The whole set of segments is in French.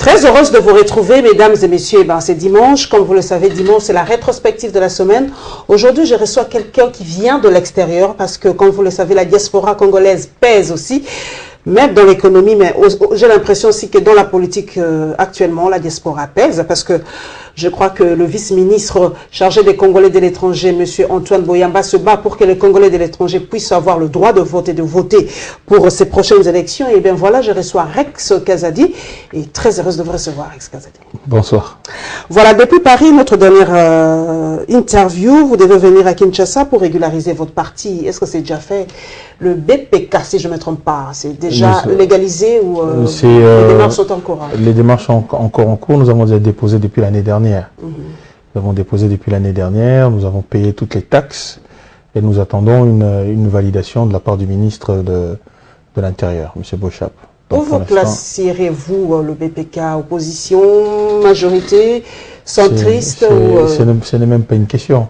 Très heureuse de vous retrouver, mesdames et messieurs. C'est dimanche. Comme vous le savez, dimanche, c'est la rétrospective de la semaine. Aujourd'hui, je reçois quelqu'un qui vient de l'extérieur parce que, comme vous le savez, la diaspora congolaise pèse aussi, même dans l'économie, mais j'ai l'impression aussi que dans la politique actuellement, la diaspora pèse parce que je crois que le vice-ministre chargé des Congolais de l'étranger, M. Antoine Boyamba, se bat pour que les Congolais de l'étranger puissent avoir le droit de voter pour ces prochaines élections. Et bien voilà, je reçois Rex Kazadi et très heureuse de vous recevoir, Rex Kazadi. Bonsoir. Voilà, depuis Paris, notre dernière interview, vous devez venir à Kinshasa pour régulariser votre parti. Est-ce que c'est déjà fait? Le BPK, si je ne me trompe pas, c'est déjà légalisé ou les démarches sont en cours? Les démarches sont encore en cours. Nous avons déjà déposé depuis l'année dernière. Nous avons déposé depuis l'année dernière. Nous avons payé toutes les taxes et nous attendons une validation de la part du ministre de l'Intérieur, M. Bochap. Où vous placierez-vous le BPK? Opposition, majorité, centriste Ce n'est même pas une question.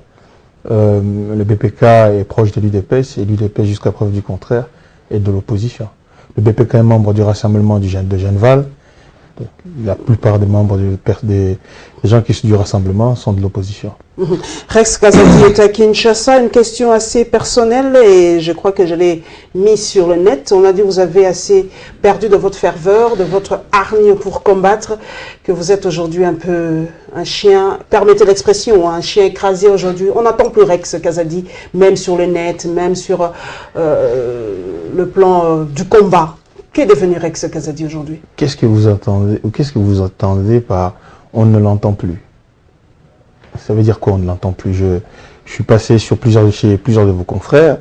Le BPK est proche de l'UDPS et l'UDPS, jusqu'à preuve du contraire, est de l'opposition. Le BPK est membre du rassemblement de Genval. La plupart des membres des gens qui sont du rassemblement sont de l'opposition. Rex Kazadi est à Kinshasa. Une question assez personnelle et je crois que je l'ai mis sur le net. On a dit que vous avez assez perdu de votre ferveur, de votre hargne pour combattre, que vous êtes aujourd'hui un peu un chien, permettez l'expression, un chien écrasé aujourd'hui. On n'entend plus Rex Kazadi, même sur le net, même sur le plan du combat. Qu'est devenu Rex Kazadi aujourd'hui? Qu'est-ce que vous attendez, ou qu'est-ce que vous attendez par « on ne l'entend plus » ? Ça veut dire quoi, on ne l'entend plus? Je suis passé chez plusieurs de vos confrères,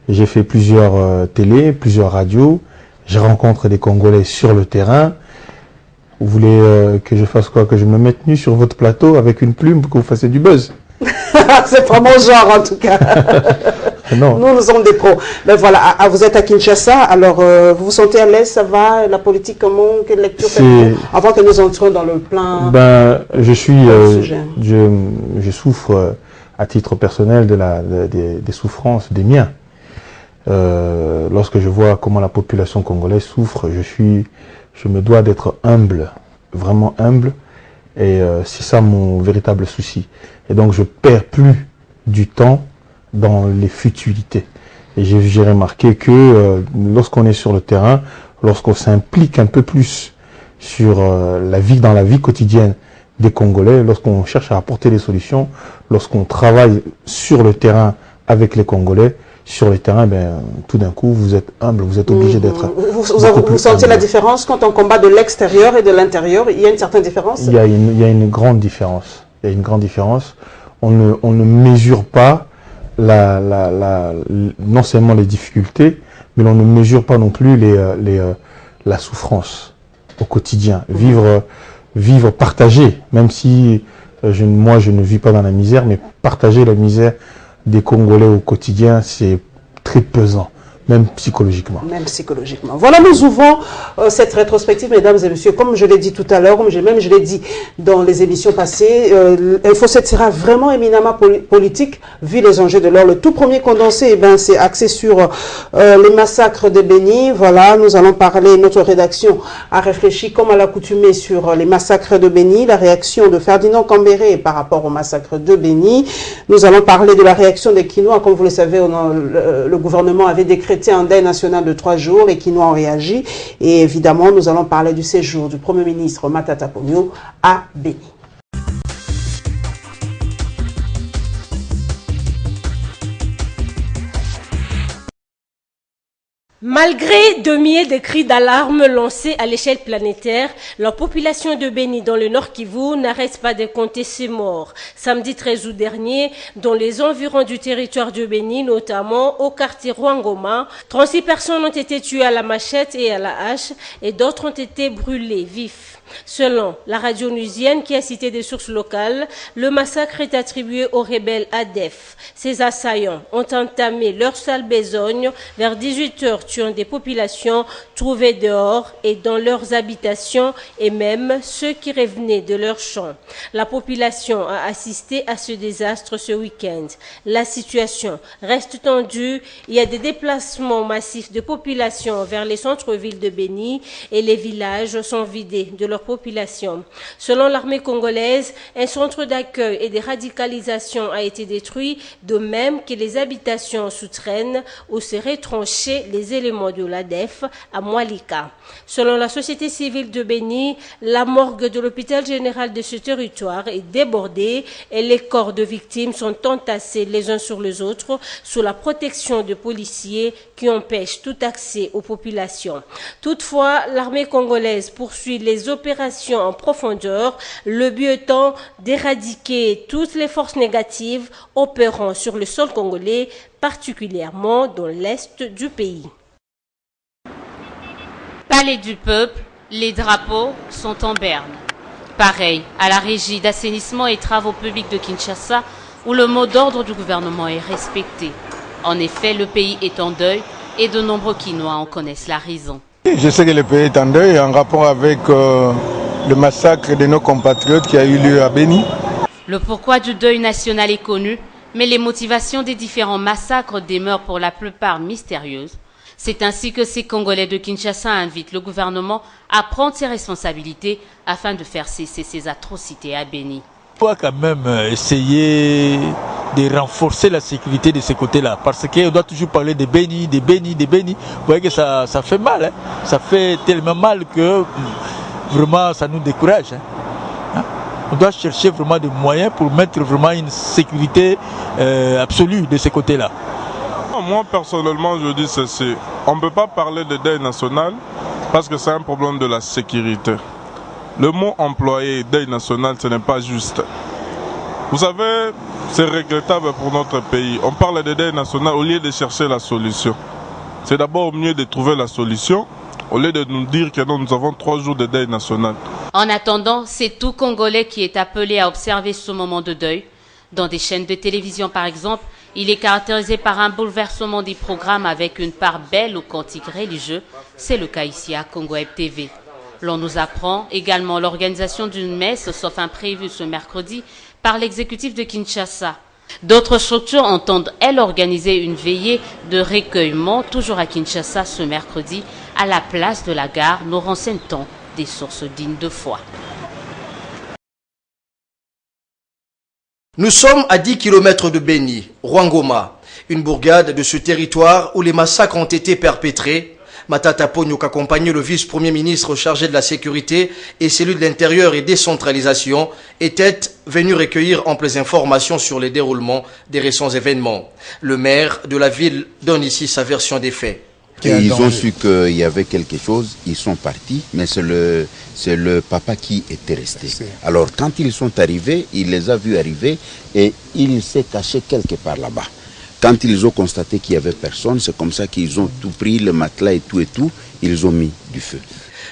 j'ai fait plusieurs télés, plusieurs radios, je rencontre des Congolais sur le terrain. Vous voulez que je fasse quoi? Que je me mette nu sur votre plateau avec une plume pour que vous fassiez du buzz? C'est pas mon genre en tout cas. Non. Nous sommes des pros. Ben voilà, vous êtes à Kinshasa, alors vous vous sentez à l'aise, ça va? La politique, comment? Quelle lecture faites-vous avant que nous entrions dans le plan? Je souffre à titre personnel des souffrances des miens. Lorsque je vois comment la population congolaise souffre, je me dois d'être humble, vraiment humble, et c'est ça mon véritable souci. Et donc je perds plus du temps dans les futilités. Et j'ai remarqué que lorsqu'on est sur le terrain, lorsqu'on s'implique un peu plus sur dans la vie quotidienne des Congolais, lorsqu'on cherche à apporter des solutions, lorsqu'on travaille sur le terrain avec les Congolais, sur le terrain, tout d'un coup, vous êtes humble, vous êtes obligé d'être... Vous sentez la différence quand on combat de l'extérieur et de l'intérieur? Il y a une certaine différence? Il y a une grande différence. Il y a une grande différence. On ne mesure pas non seulement les difficultés, mais on ne mesure pas non plus la souffrance au quotidien. Vivre partagé, même si moi je ne vis pas dans la misère, mais partager la misère des Congolais au quotidien, c'est très pesant. Même psychologiquement. Même psychologiquement. Voilà, nous ouvrons cette rétrospective, mesdames et messieurs. Comme je l'ai dit tout à l'heure, comme je l'ai dit dans les émissions passées, Info7 sera vraiment éminemment politique, vu les enjeux de l'heure. Le tout premier condensé, c'est axé sur les massacres de Béni. Voilà, nous allons parler, notre rédaction a réfléchi, comme à l'accoutumée, sur les massacres de Béni, la réaction de Ferdinand Cambéré par rapport au massacre de Béni. Nous allons parler de la réaction des Kinois. Comme vous le savez, le gouvernement avait décrété un deuil national de 3 jours, les Kinois ont réagi et évidemment nous allons parler du séjour du Premier ministre Matata Ponyo à Béni. Malgré demiers de cris d'alarme lancés à l'échelle planétaire, la population de Béni dans le Nord Kivu n'arrête pas de compter ses morts. Samedi 13 août dernier, dans les environs du territoire de Béni, notamment au quartier Rwangoma, 36 personnes ont été tuées à la machette et à la hache et d'autres ont été brûlées vifs. Selon la radio onusienne qui a cité des sources locales, le massacre est attribué aux rebelles ADEF. Ces assaillants ont entamé leur sale besogne vers 18h torturent des populations trouvées dehors et dans leurs habitations et même ceux qui revenaient de leurs champs. La population a assisté à ce désastre ce week-end. La situation reste tendue. Il y a des déplacements massifs de population vers les centres-villes de Béni et les villages sont vidés de leur population. Selon l'armée congolaise, un centre d'accueil et de radicalisation a été détruit, de même que les habitations souterraines où seraient tranchés les éléments de l'ADF à Moalika. Selon la société civile de Béni, la morgue de l'hôpital général de ce territoire est débordée et les corps de victimes sont entassés les uns sur les autres sous la protection de policiers qui empêchent tout accès aux populations. Toutefois, l'armée congolaise poursuit les opérations en profondeur, le but étant d'éradiquer toutes les forces négatives opérant sur le sol congolais, particulièrement dans l'est du pays. Palais du peuple, les drapeaux sont en berne. Pareil à la régie d'assainissement et travaux publics de Kinshasa, où le mot d'ordre du gouvernement est respecté. En effet, le pays est en deuil et de nombreux Kinois en connaissent la raison. Je sais que le pays est en deuil en rapport avec le massacre de nos compatriotes qui a eu lieu à Béni. Le pourquoi du deuil national est connu, mais les motivations des différents massacres demeurent pour la plupart mystérieuses. C'est ainsi que ces Congolais de Kinshasa invitent le gouvernement à prendre ses responsabilités afin de faire cesser ces atrocités à Béni. On doit quand même essayer de renforcer la sécurité de ce côté-là, parce qu'on doit toujours parler de Béni, de Béni, de Béni. Vous voyez que ça fait mal, hein? Ça fait tellement mal que vraiment ça nous décourage. Hein? On doit chercher vraiment des moyens pour mettre vraiment une sécurité absolue de ce côté-là. Moi personnellement je dis ceci, on ne peut pas parler de deuil national parce que c'est un problème de la sécurité. Le mot employé deuil national ce n'est pas juste. Vous savez, c'est regrettable pour notre pays. On parle de deuil national au lieu de chercher la solution. C'est d'abord mieux de trouver la solution au lieu de nous dire que nous avons 3 jours de deuil national. En attendant, c'est tout Congolais qui est appelé à observer ce moment de deuil. Dans des chaînes de télévision par exemple, il est caractérisé par un bouleversement des programmes avec une part belle aux cantiques religieux. C'est le cas ici à Congo Web TV. L'on nous apprend également l'organisation d'une messe, sauf imprévu ce mercredi, par l'exécutif de Kinshasa. D'autres structures entendent, elles, organiser une veillée de recueillement, toujours à Kinshasa ce mercredi, à la place de la gare, nous renseignent-on des sources dignes de foi. Nous sommes à 10 km de Béni, Rwangoma, une bourgade de ce territoire où les massacres ont été perpétrés. Matata Ponyok, accompagné le vice-premier ministre chargé de la sécurité et celui de l'intérieur et décentralisation, était venu recueillir amples informations sur les déroulements des récents événements. Le maire de la ville donne ici sa version des faits. Et ils ont su qu'il y avait quelque chose, ils sont partis, mais c'est le papa qui était resté. Alors quand ils sont arrivés, il les a vus arriver et il s'est caché quelque part là-bas. Quand ils ont constaté qu'il n'y avait personne, c'est comme ça qu'ils ont tout pris, le matelas et tout, ils ont mis du feu.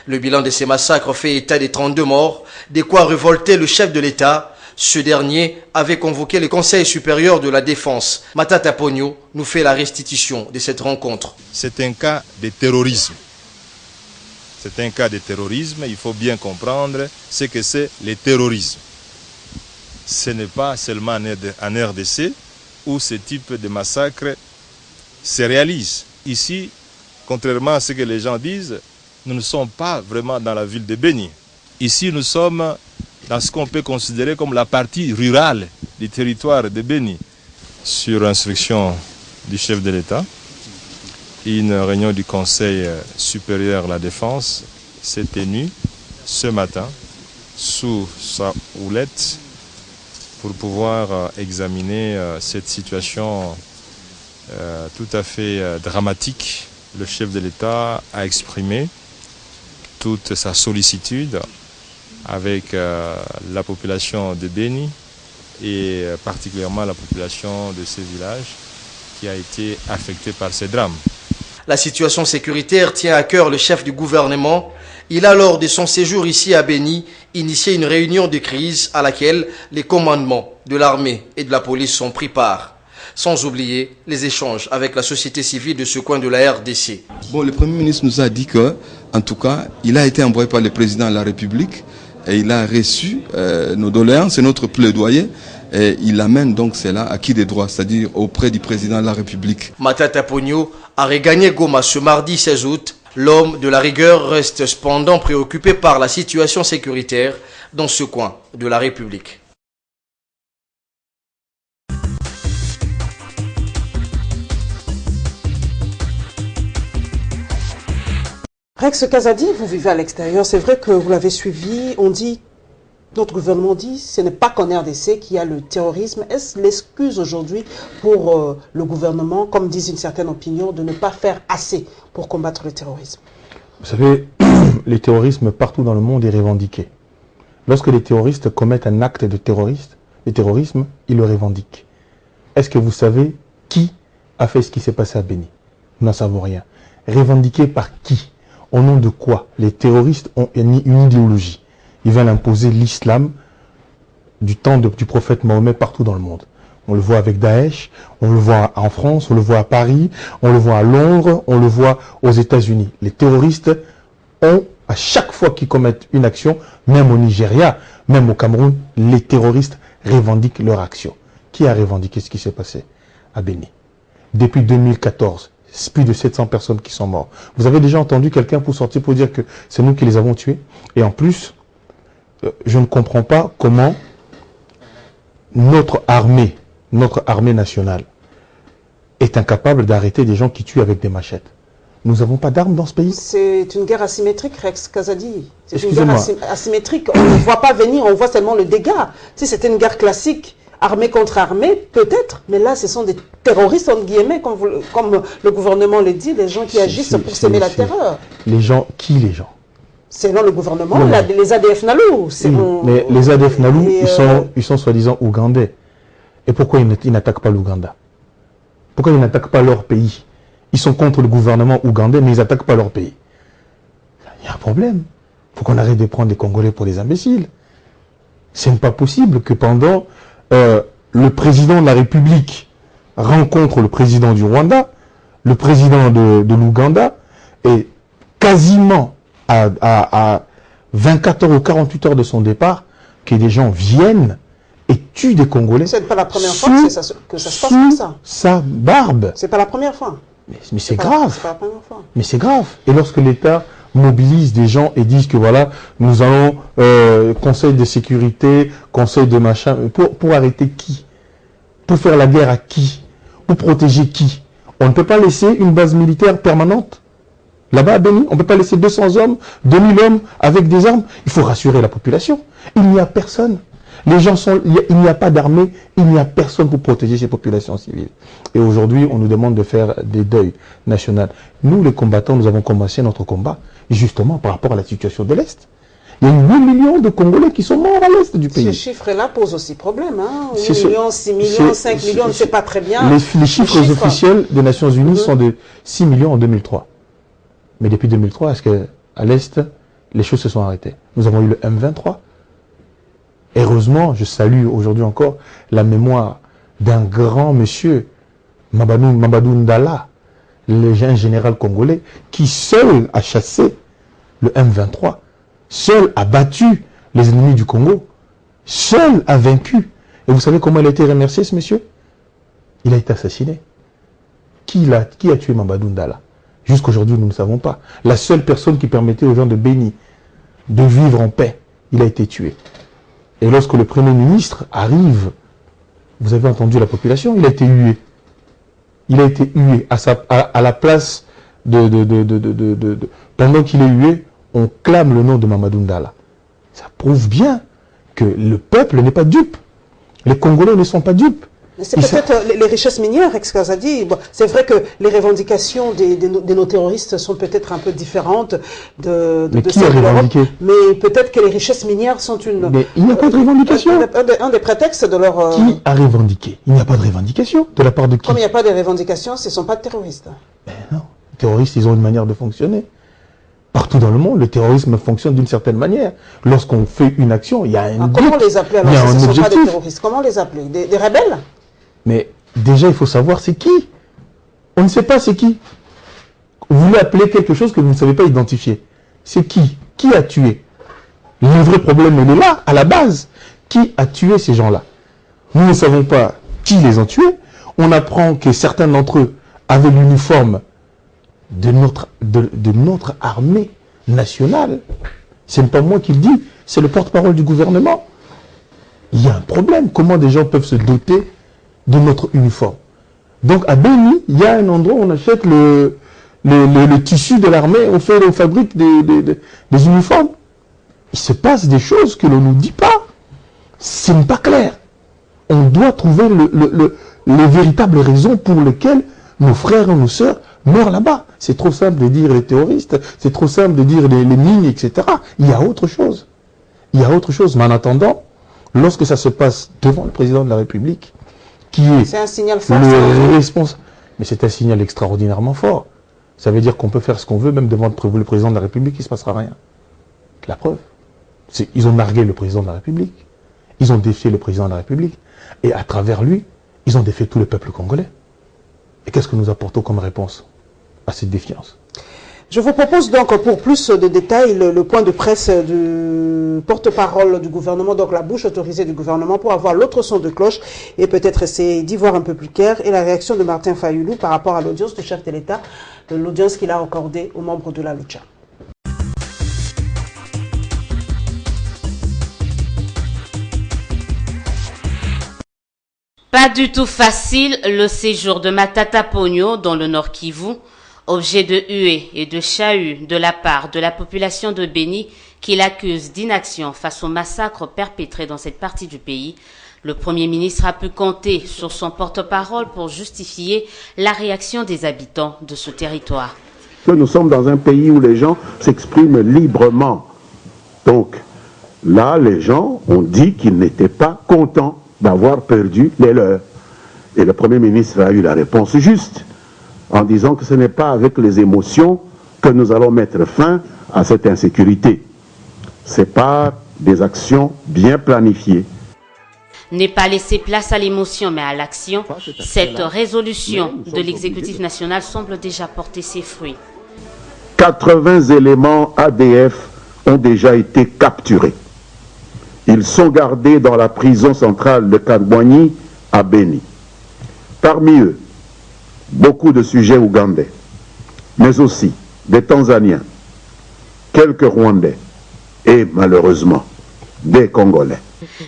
Le bilan de ces massacres fait état des 32 morts, de quoi révolter le chef de l'État. Ce dernier avait convoqué le Conseil supérieur de la défense. Matata Ponyok nous fait la restitution de cette rencontre. C'est un cas de terrorisme. C'est un cas de terrorisme. Il faut bien comprendre ce que c'est le terrorisme. Ce n'est pas seulement en RDC où ce type de massacre se réalise. Ici, contrairement à ce que les gens disent, nous ne sommes pas vraiment dans la ville de Béni. Ici, nous sommes dans ce qu'on peut considérer comme la partie rurale du territoire de Béni. Sur instruction du chef de l'État, une réunion du Conseil supérieur de la défense s'est tenue ce matin sous sa houlette pour pouvoir examiner cette situation tout à fait dramatique. Le chef de l'État a exprimé toute sa sollicitude avec la population de Béni et particulièrement la population de ces villages qui a été affectée par ces drames. La situation sécuritaire tient à cœur le chef du gouvernement. Il a, lors de son séjour ici à Béni, initié une réunion de crise à laquelle les commandements de l'armée et de la police sont pris part. Sans oublier les échanges avec la société civile de ce coin de la RDC. Bon, le Premier ministre nous a dit que, en tout cas, il a été envoyé par le président de la République et il a reçu nos doléances et notre plaidoyer. Et il amène donc cela à qui des droits, c'est-à-dire auprès du président de la République. Matata Ponyo a regagné Goma ce mardi 16 août. L'homme de la rigueur reste cependant préoccupé par la situation sécuritaire dans ce coin de la République. Rex Kazadi, vous vivez à l'extérieur, c'est vrai que vous l'avez suivi, on dit, notre gouvernement dit, ce n'est pas qu'en RDC qu'il y a le terrorisme. Est-ce l'excuse aujourd'hui pour le gouvernement, comme disent une certaine opinion, de ne pas faire assez pour combattre le terrorisme? Vous savez, le terrorisme partout dans le monde est revendiqué. Lorsque les terroristes commettent un acte de terrorisme, ils le revendiquent. Est-ce que vous savez qui a fait ce qui s'est passé à Béni? Nous n'en savons rien. Revendiqué par qui? Au nom de quoi? Les terroristes ont une idéologie. Ils veulent imposer l'islam du temps du prophète Mahomet partout dans le monde. On le voit avec Daesh, on le voit en France, on le voit à Paris, on le voit à Londres, on le voit aux États-Unis. Les terroristes ont, à chaque fois qu'ils commettent une action, même au Nigeria, même au Cameroun, les terroristes revendiquent leur action. Qui a revendiqué ce qui s'est passé à Béni? Depuis 2014, plus de 700 personnes qui sont mortes. Vous avez déjà entendu quelqu'un pour sortir pour dire que c'est nous qui les avons tués? Et en plus, je ne comprends pas comment notre armée nationale est incapable d'arrêter des gens qui tuent avec des machettes. Nous n'avons pas d'armes dans ce pays. C'est une guerre asymétrique, Rex Kazadi. C'est une guerre asymétrique. On ne voit pas venir, on voit seulement le dégât. Si c'était une guerre classique, armée contre armée, peut-être, mais là, ce sont des terroristes, entre guillemets, comme le gouvernement le dit, les gens qui agissent pour semer la terreur. Les gens, qui les gens? Selon le gouvernement, les ADF Nalou. Mais les ADF Nalou, ils sont soi-disant ougandais. Et pourquoi ils n'attaquent pas l'Ouganda? Pourquoi ils n'attaquent pas leur pays? Ils sont contre le gouvernement ougandais, mais ils n'attaquent pas leur pays. Il y a un problème. Il faut qu'on arrête de prendre les Congolais pour des imbéciles. Ce n'est pas possible que pendant le président de la République rencontre le président du Rwanda, le président de l'Ouganda, et quasiment à 24 heures ou 48 heures de son départ, que des gens viennent et tuent des Congolais. C'est pas la première fois que ça se passe comme ça. Sa barbe. C'est pas la première fois. Mais c'est grave. C'est pas la première fois. Mais c'est grave. Et lorsque l'État mobilise des gens et disent que voilà, nous allons conseil de sécurité, conseil de machin, pour arrêter qui? Pour faire la guerre à qui? Pour protéger qui? On ne peut pas laisser une base militaire permanente. Là-bas à Béni, on ne peut pas laisser 200 hommes, 2000 hommes avec des armes. Il faut rassurer la population. Il n'y a personne. Les gens sont, il n'y a pas d'armée, il n'y a personne pour protéger ces populations civiles. Et aujourd'hui, on nous demande de faire des deuils nationaux. Nous, les combattants, nous avons commencé notre combat justement par rapport à la situation de l'Est. Il y a 8 millions de Congolais qui sont morts à l'Est du pays. Ce chiffre-là pose aussi problème. Hein? 8 millions, 6 millions, 5 millions, on ne sait pas très bien. Les chiffres officiels des Nations Unies sont de 6 millions en 2003. Mais depuis 2003, est-ce qu'à l'Est, les choses se sont arrêtées? Nous avons eu le M23. Heureusement, je salue aujourd'hui encore la mémoire d'un grand monsieur, Mamadou Ndala, le général congolais, qui seul a chassé le M23, seul a battu les ennemis du Congo, seul a vaincu. Et vous savez comment il a été remercié, ce monsieur? Il a été assassiné. Qui a tué Mamadou Ndala? Jusqu'aujourd'hui, nous ne savons pas. La seule personne qui permettait aux gens de Béni de vivre en paix, il a été tué. Et lorsque le Premier ministre arrive, vous avez entendu la population, il a été hué. Il a été hué à la place pendant qu'il est hué, on clame le nom de Mamadou Ndala. Ça prouve bien que le peuple n'est pas dupe. Les Congolais ne sont pas dupes. C'est peut-être les richesses minières, Ex-Kazadi. Bon, c'est vrai que les revendications de nos terroristes sont peut-être un peu différentes de qui a revendiqué? Mais peut-être que les richesses minières sont une... Mais il n'y a pas de revendication. Un des prétextes de leur... Qui a revendiqué? Il n'y a pas de revendication. De la part de qui? Comme il n'y a pas de revendication, ce ne sont pas de terroristes. Mais non. Les terroristes, ils ont une manière de fonctionner. Partout dans le monde, le terrorisme fonctionne d'une certaine manière. Lorsqu'on fait une action, il y a un Comment les appeler alors si ce ne sont pas des terroristes? Comment les appeler? Des rebelles? Mais déjà il faut savoir c'est qui. On ne sait pas c'est qui. Vous voulez appeler quelque chose que vous ne savez pas identifier. C'est qui? Qui a tué? Le vrai problème, il est là, à la base. Qui a tué ces gens-là? Nous ne savons pas qui les ont tués. On apprend que certains d'entre eux avaient l'uniforme de notre armée nationale. Ce n'est pas moi qui le dis, c'est le porte-parole du gouvernement. Il y a un problème. Comment des gens peuvent se doter de notre uniforme? Donc à Béni, il y a un endroit où on achète le tissu de l'armée, on fabrique des uniformes. Il se passe des choses que l'on ne nous dit pas. Ce n'est pas clair. On doit trouver les véritables raisons pour lesquelles nos frères et nos sœurs meurent là-bas. C'est trop simple de dire les terroristes, c'est trop simple de dire les mines, etc. Il y a autre chose. Il y a autre chose. Mais en attendant, lorsque ça se passe devant le président de la République, qui est un signal fort, le responsable, mais c'est un signal extraordinairement fort. Ça veut dire qu'on peut faire ce qu'on veut, même devant le président de la République, il ne se passera rien. La preuve. Ils ont nargué le président de la République. Ils ont défié le président de la République. Et à travers lui, ils ont défié tout le peuple congolais. Et qu'est-ce que nous apportons comme réponse à cette défiance? Je vous propose donc, pour plus de détails, le point de presse du porte-parole du gouvernement, donc la bouche autorisée du gouvernement, pour avoir l'autre son de cloche et peut-être essayer d'y voir un peu plus clair, et la réaction de Martin Fayulu par rapport à l'audience du chef de l'État, l'audience qu'il a accordée aux membres de la Lucha. Pas du tout facile le séjour de Matata Ponyo dans le Nord Kivu, objet de huées et de chahuts de la part de la population de Béni qui l'accuse d'inaction face au massacre perpétré dans cette partie du pays. Le Premier ministre a pu compter sur son porte-parole pour justifier la réaction des habitants de ce territoire. Nous sommes dans un pays où les gens s'expriment librement. Donc là, les gens ont dit qu'ils n'étaient pas contents d'avoir perdu les leurs. Et le Premier ministre a eu la réponse juste, en disant que ce n'est pas avec les émotions que nous allons mettre fin à cette insécurité. C'est par des actions bien planifiées. N'est pas laisser place à l'émotion mais à l'action. Cette résolution de l'exécutif national semble déjà porter ses fruits. 80 éléments ADF ont déjà été capturés. Ils sont gardés dans la prison centrale de Kagwani à Béni. Parmi eux, beaucoup de sujets ougandais, mais aussi des Tanzaniens, quelques Rwandais et malheureusement des Congolais.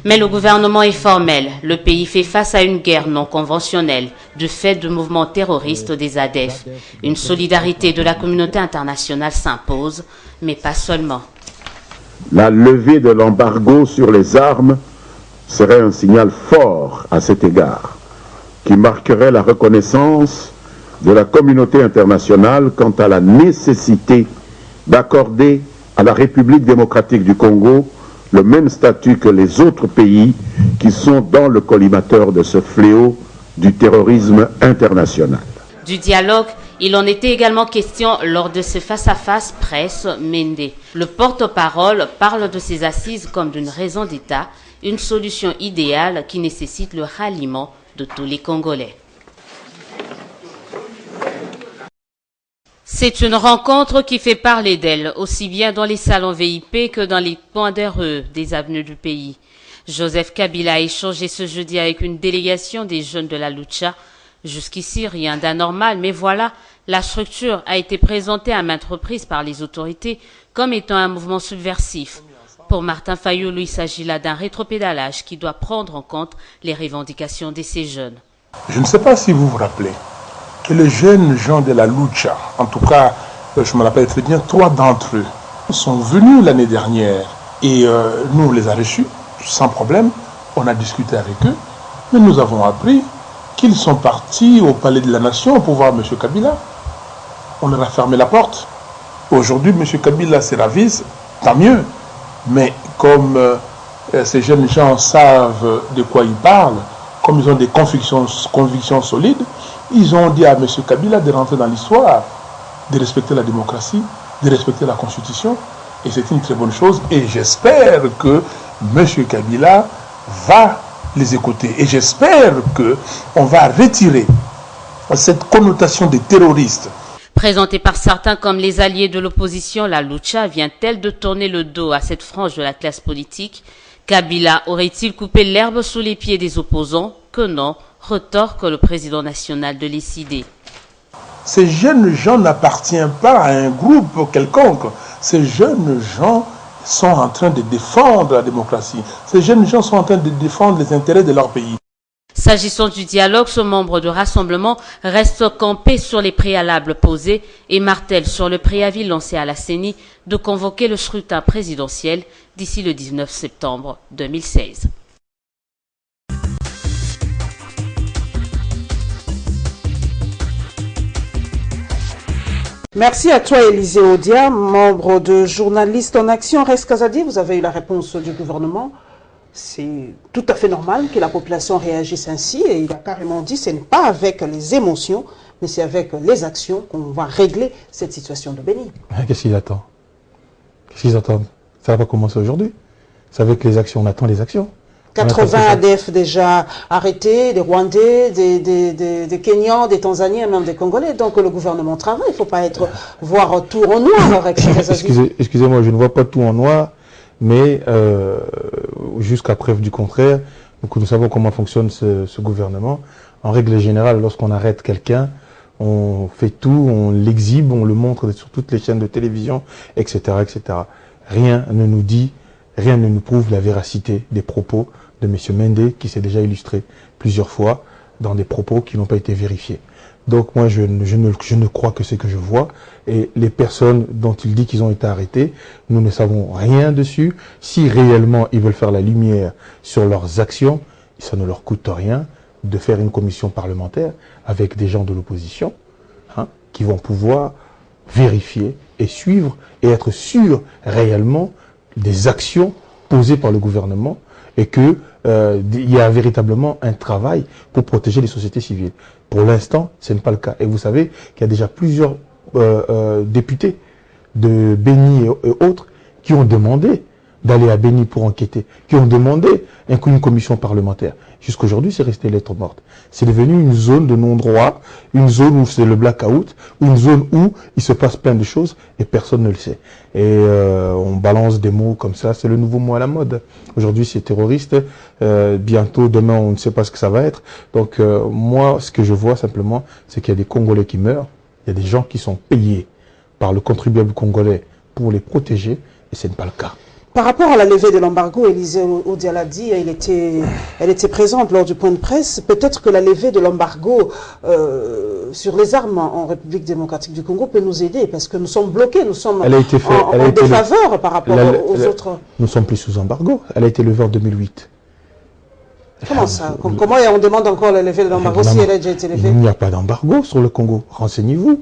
Mais le gouvernement est formel. Le pays fait face à une guerre non conventionnelle du fait du mouvement terroriste des ADF. Une solidarité de la communauté internationale s'impose, mais pas seulement. La levée de l'embargo sur les armes serait un signal fort à cet égard, qui marquerait la reconnaissance de la communauté internationale quant à la nécessité d'accorder à la République démocratique du Congo le même statut que les autres pays qui sont dans le collimateur de ce fléau du terrorisme international. Du dialogue, il en était également question lors de ce face-à-face presse-Mende. Le porte-parole parle de ces assises comme d'une raison d'État, une solution idéale qui nécessite le ralliement de tous les Congolais. C'est une rencontre qui fait parler d'elle, aussi bien dans les salons VIP que dans les points d'RE des avenues du pays. Joseph Kabila a échangé ce jeudi avec une délégation des jeunes de la Lucha. Jusqu'ici, rien d'anormal, mais voilà, la structure a été présentée à maintes reprises par les autorités comme étant un mouvement subversif. Pour Martin Fayulu, il s'agit là d'un rétropédalage qui doit prendre en compte les revendications de ces jeunes. Je ne sais pas si vous vous rappelez que les jeunes gens de la Lucha, en tout cas, je me rappelle très bien, 3 d'entre eux sont venus l'année dernière et nous on les a reçus sans problème, on a discuté avec eux, mais nous avons appris qu'ils sont partis au Palais de la Nation pour voir M. Kabila. On leur a fermé la porte. Aujourd'hui, M. Kabila se ravise, tant mieux. Mais comme ces jeunes gens savent de quoi ils parlent, comme ils ont des convictions solides, ils ont dit à M. Kabila de rentrer dans l'histoire, de respecter la démocratie, de respecter la Constitution. Et c'est une très bonne chose. Et j'espère que M. Kabila va les écouter. Et j'espère qu'on va retirer cette connotation des terroristes. Présentée par certains comme les alliés de l'opposition, la Lucha vient-elle de tourner le dos à cette frange de la classe politique? Kabila aurait-il coupé l'herbe sous les pieds des opposants? Que non, retorque le président national de l'ICD. Ces jeunes gens n'appartiennent pas à un groupe quelconque. Ces jeunes gens sont en train de défendre la démocratie. Ces jeunes gens sont en train de défendre les intérêts de leur pays. S'agissant du dialogue, ce membre de rassemblement reste campé sur les préalables posés et martèle sur le préavis lancé à la CENI de convoquer le scrutin présidentiel d'ici le 19 septembre 2016. Merci à toi, Élisée Odia, membre de Journalistes en Action. Reste Kazadi, vous avez eu la réponse du gouvernement. C'est tout à fait normal que la population réagisse ainsi. Et il a carrément dit que ce n'est pas avec les émotions, mais c'est avec les actions qu'on va régler cette situation de Béni. Qu'est-ce qu'ils attendent? Qu'est-ce qu'ils attendent? Ça va pas commencer aujourd'hui. C'est avec les actions, on attend les actions. 80 ADF déjà arrêtés, des Rwandais, des Kenyans, des Tanzaniens, même des Congolais. Donc le gouvernement travaille, il ne faut pas voir tout en noir. Excusez-moi, je ne vois pas tout en noir, mais jusqu'à preuve du contraire, nous savons comment fonctionne ce gouvernement. En règle générale, lorsqu'on arrête quelqu'un, on fait tout, on l'exhibe, on le montre sur toutes les chaînes de télévision, etc., etc. Rien ne nous dit, rien ne nous prouve la véracité des propos de M. Mende, qui s'est déjà illustré plusieurs fois dans des propos qui n'ont pas été vérifiés. Donc moi, je ne crois que ce que je vois. Et les personnes dont il dit qu'ils ont été arrêtés, nous ne savons rien dessus. Si réellement ils veulent faire la lumière sur leurs actions, ça ne leur coûte rien de faire une commission parlementaire avec des gens de l'opposition qui vont pouvoir vérifier et suivre et être sûrs réellement des actions posées par le gouvernement et qu'il y a véritablement un travail pour protéger les sociétés civiles. Pour l'instant, ce n'est pas le cas. Et vous savez qu'il y a déjà plusieurs députés de Béni et autres qui ont demandé d'aller à Béni pour enquêter, qui ont demandé une commission parlementaire. Jusqu'aujourd'hui, c'est resté lettre morte. C'est devenu une zone de non-droit, une zone où c'est le blackout, une zone où il se passe plein de choses et personne ne le sait. Et on balance des mots comme ça, c'est le nouveau mot à la mode. Aujourd'hui, c'est terroriste, bientôt, demain, on ne sait pas ce que ça va être. Donc, moi, ce que je vois simplement, c'est qu'il y a des Congolais qui meurent, il y a des gens qui sont payés par le contribuable congolais pour les protéger, et ce n'est pas le cas. Par rapport à la levée de l'embargo, Élisée Odia l'a dit, elle était présente lors du point de presse. Peut-être que la levée de l'embargo sur les armes en République démocratique du Congo peut nous aider, parce que nous sommes bloqués, nous sommes en défaveur par rapport aux autres. Nous sommes plus sous embargo. Elle a été levée en 2008. Comment ça? Comment on demande encore la levée de l'embargo si elle a déjà été levée? Il n'y a pas d'embargo sur le Congo. Renseignez-vous.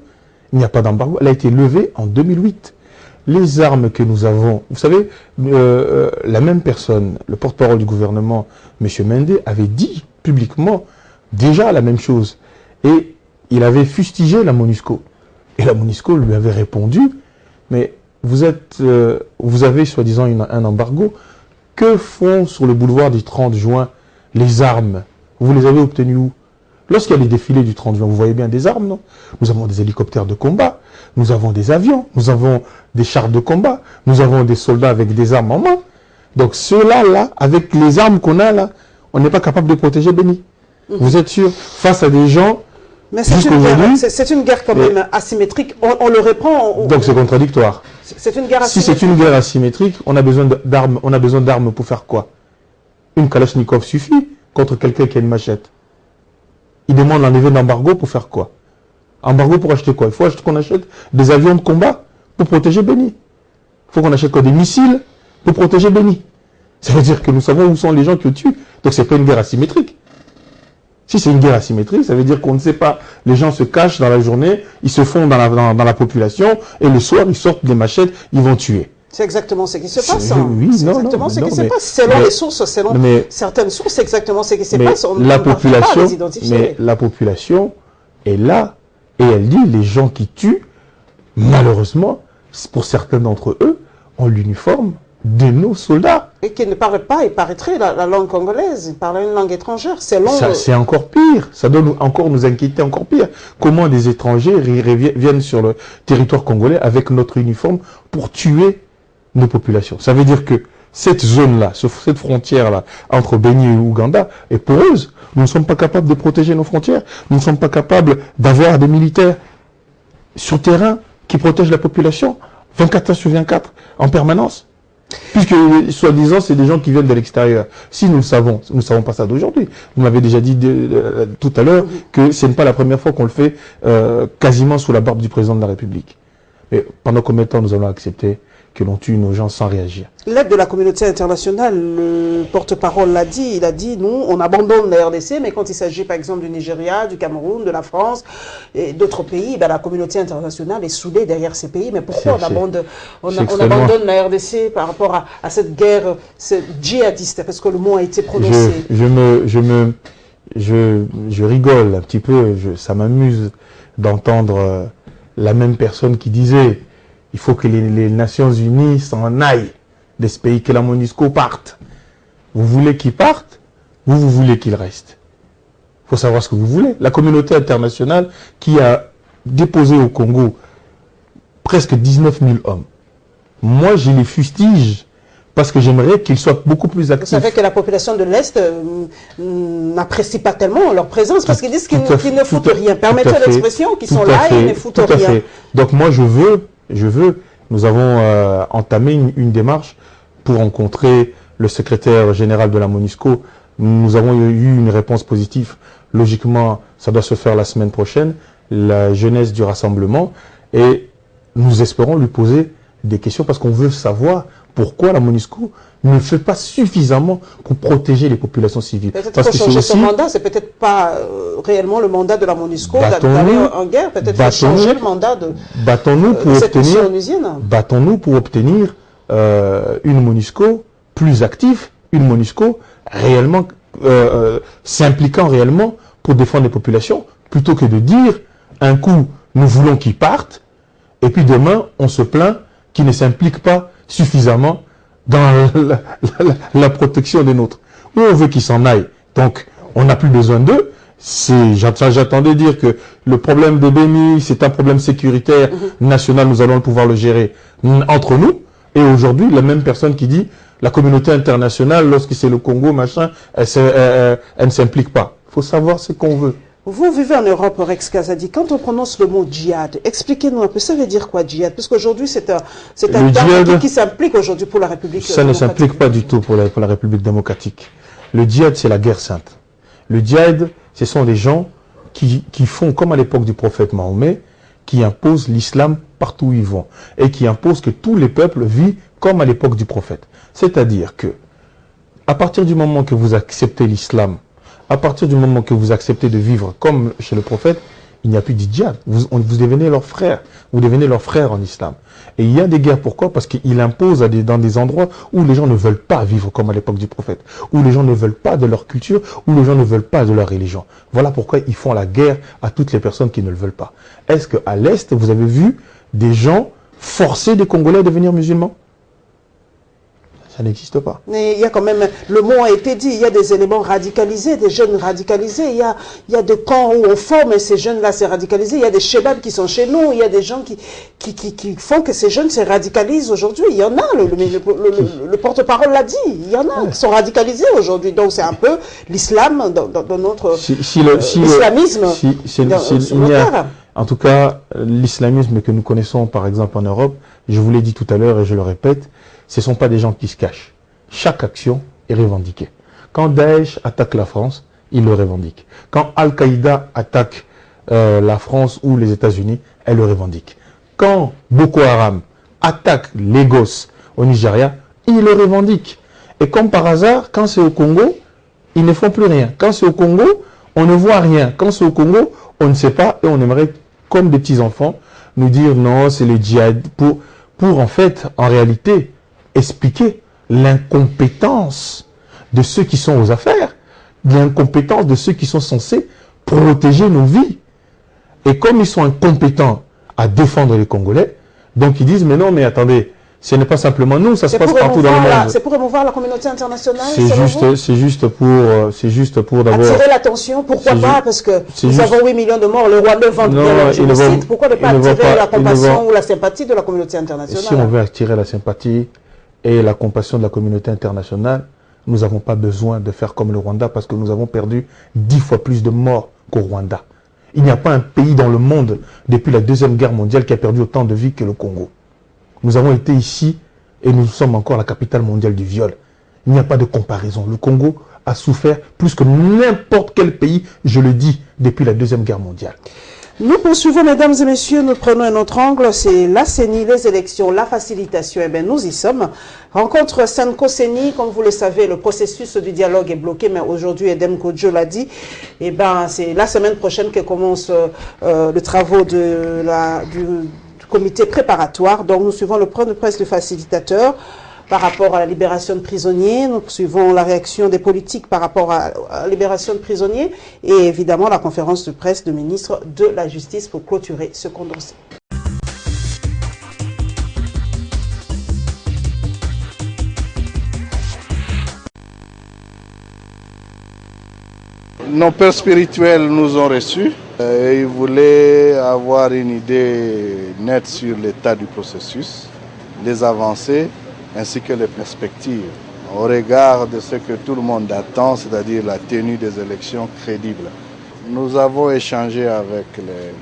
Il n'y a pas d'embargo. Elle a été levée en 2008. Les armes que nous avons, vous savez, la même personne, le porte-parole du gouvernement, M. Mende, avait dit publiquement déjà la même chose. Et il avait fustigé la MONUSCO. Et la MONUSCO lui avait répondu, mais vous avez soi-disant un embargo. Que font sur le boulevard du 30 juin les armes? Vous les avez obtenues où? Lorsqu'il y a les défilés du 30 juin, vous voyez bien des armes, non? Nous avons des hélicoptères de combat, nous avons des avions, nous avons des chars de combat, nous avons des soldats avec des armes en main. Donc ceux-là, là, avec les armes qu'on a là, on n'est pas capable de protéger Béni. Vous êtes sûr? Face à des gens... Mais c'est une guerre quand même asymétrique, on le reprend... Donc c'est contradictoire. C'est une guerre asymétrique. Si c'est une guerre asymétrique, on a besoin d'armes pour faire quoi? Une Kalachnikov suffit contre quelqu'un qui a une machette. Il demande l'enlever d'embargo pour faire quoi? Embargo pour acheter quoi? Il faut qu'on achète des avions de combat pour protéger Béni. Il faut qu'on achète quoi? Des missiles pour protéger Béni. Ça veut dire que nous savons où sont les gens qui tuent. Donc c'est pas une guerre asymétrique. Si c'est une guerre asymétrique, ça veut dire qu'on ne sait pas. Les gens se cachent dans la journée, ils se font dans la population, et le soir ils sortent des machettes, ils vont tuer. C'est exactement ce qui se passe. Oui, c'est exactement ce qui se passe. Selon les sources, selon certaines sources, c'est exactement ce qui se passe. La population est là et elle dit les gens qui tuent, malheureusement, pour certains d'entre eux, ont l'uniforme de nos soldats. Et qui ne parlent pas, il paraîtrait, la langue congolaise, ils parlent une langue étrangère. C'est encore pire, ça doit encore nous inquiéter encore pire. Comment des étrangers viennent sur le territoire congolais avec notre uniforme pour tuer nos populations? Ça veut dire que cette zone-là, cette frontière-là, entre Béni et Ouganda, est poreuse. Nous ne sommes pas capables de protéger nos frontières. Nous ne sommes pas capables d'avoir des militaires sur terrain qui protègent la population 24 heures sur 24, en permanence. Puisque, soi-disant, c'est des gens qui viennent de l'extérieur. Si nous le savons, nous ne savons pas ça d'aujourd'hui. Vous m'avez déjà dit tout à l'heure que ce n'est pas la première fois qu'on le fait quasiment sous la barbe du président de la République. Mais pendant combien de temps nous allons accepter que l'on tue nos gens sans réagir? L'aide de la communauté internationale, le porte-parole l'a dit, il a dit, nous, on abandonne la RDC, mais quand il s'agit par exemple du Nigeria, du Cameroun, de la France et d'autres pays, ben, la communauté internationale est soudée derrière ces pays. Mais pourquoi on abandonne la RDC par rapport à cette guerre djihadiste? Parce que le mot a été prononcé. Je rigole un petit peu, ça m'amuse d'entendre la même personne qui disait il faut que les Nations Unies s'en aillent de ce pays, que la MONUSCO parte. Vous voulez qu'ils partent? Vous voulez qu'ils restent? Il faut savoir ce que vous voulez. La communauté internationale qui a déposé au Congo presque 19 000 hommes. Moi, je les fustige parce que j'aimerais qu'ils soient beaucoup plus actifs. Vous savez que la population de l'Est n'apprécie pas tellement leur présence parce qu'ils disent qu'ils ne foutent rien. Permettez l'expression, qu'ils sont là et ils ne foutent rien. Donc moi, nous avons entamé une démarche pour rencontrer le secrétaire général de la MONUSCO. Nous avons eu une réponse positive. Logiquement, ça doit se faire la semaine prochaine, la jeunesse du rassemblement. Et nous espérons lui poser des questions parce qu'on veut savoir pourquoi la MONUSCO ne fait pas suffisamment pour protéger les populations civiles. Peut-être que changer son mandat, c'est peut-être pas réellement le mandat de la MONUSCO d'aller en guerre. Peut-être changer le mandat de cette mission onusienne. Battons-nous pour obtenir une MONUSCO plus active, une MONUSCO réellement s'impliquant réellement pour défendre les populations, plutôt que de dire un coup nous voulons qu'ils partent et puis demain on se plaint qu'ils ne s'impliquent pas suffisamment dans la protection des nôtres. Où on veut qu'ils s'en aillent. Donc, on n'a plus besoin d'eux. J'attendais dire que le problème de Béni, c'est un problème sécuritaire national, nous allons pouvoir le gérer entre nous. Et aujourd'hui, la même personne qui dit, la communauté internationale, lorsque c'est le Congo, machin, elle ne s'implique pas. Il faut savoir ce qu'on veut. Vous vivez en Europe, Rex Kazadi. Quand on prononce le mot djihad, expliquez-nous un peu, ça veut dire quoi djihad? Parce qu'aujourd'hui, c'est un terme qui s'implique aujourd'hui pour la République démocratique. Ça ne s'implique pas du tout pour la République démocratique. Le djihad, c'est la guerre sainte. Le djihad, ce sont des gens qui font comme à l'époque du prophète Mahomet, qui imposent l'islam partout où ils vont. Et qui imposent que tous les peuples vivent comme à l'époque du prophète. C'est-à-dire que, à partir du moment que vous acceptez l'islam, à partir du moment que vous acceptez de vivre comme chez le prophète, il n'y a plus de djihad. Vous devenez leur frère. Vous devenez leur frère en islam. Et il y a des guerres. Pourquoi? Parce qu'il impose dans des endroits où les gens ne veulent pas vivre comme à l'époque du prophète, où les gens ne veulent pas de leur culture, où les gens ne veulent pas de leur religion. Voilà pourquoi ils font la guerre à toutes les personnes qui ne le veulent pas. Est-ce qu'à l'Est, vous avez vu des gens forcer des Congolais à devenir musulmans? Ça n'existe pas. Mais il y a quand même, le mot a été dit, il y a des éléments radicalisés, des jeunes radicalisés, il y a des camps où on forme ces jeunes-là, c'est radicalisé, il y a des chebabs qui sont chez nous, il y a des gens qui font que ces jeunes se radicalisent aujourd'hui. Il y en a, le porte-parole l'a dit, il y en a qui sont radicalisés aujourd'hui. Donc c'est un peu l'islam dans notre islamisme. En tout cas, l'islamisme que nous connaissons par exemple en Europe, je vous l'ai dit tout à l'heure et je le répète, ce ne sont pas des gens qui se cachent. Chaque action est revendiquée. Quand Daesh attaque la France, il le revendique. Quand Al-Qaïda attaque la France ou les États-Unis, elle le revendique. Quand Boko Haram attaque Lagos au Nigeria, il le revendique. Et comme par hasard, quand c'est au Congo, ils ne font plus rien. Quand c'est au Congo, on ne voit rien. Quand c'est au Congo, on ne sait pas et on aimerait, comme des petits-enfants, nous dire non, c'est le djihad. Pour en fait, en réalité, expliquer l'incompétence de ceux qui sont aux affaires, l'incompétence de ceux qui sont censés protéger nos vies. Et comme ils sont incompétents à défendre les Congolais, donc ils disent, mais non, mais attendez, Ce n'est pas simplement nous, ça se passe partout dans le monde. C'est pour émouvoir la communauté internationale. C'est juste pour d'abord attirer l'attention. Pourquoi pas? Parce que nous avons 8 millions de morts. Le Rwanda vend leur génocide. Pourquoi ne pas attirer la compassion ou la sympathie de la communauté internationale? Si on veut attirer la sympathie et la compassion de la communauté internationale, nous n'avons pas besoin de faire comme le Rwanda parce que nous avons perdu 10 fois plus de morts qu'au Rwanda. Il n'y a pas un pays dans le monde depuis la Deuxième Guerre mondiale qui a perdu autant de vies que le Congo. Nous avons été ici et nous sommes encore la capitale mondiale du viol. Il n'y a pas de comparaison. Le Congo a souffert plus que n'importe quel pays, je le dis, depuis la Deuxième Guerre mondiale. Nous poursuivons, mesdames et messieurs, nous prenons un autre angle, c'est la CENI, les élections, la facilitation. Eh bien, nous y sommes. Rencontre Sanko-CENI, comme vous le savez, le processus du dialogue est bloqué, mais aujourd'hui, Edem Kodjo l'a dit, eh bien, c'est la semaine prochaine que commence le travaux du comité préparatoire. Donc, nous suivons le point de presse du facilitateur par rapport à la libération de prisonniers. Nous suivons la réaction des politiques par rapport à la libération de prisonniers et évidemment la conférence de presse du ministre de la Justice pour clôturer ce condensé. Nos pères spirituels nous ont reçus et ils voulaient avoir une idée nette sur l'état du processus, les avancées ainsi que les perspectives au regard de ce que tout le monde attend, c'est-à-dire la tenue des élections crédibles. Nous avons échangé avec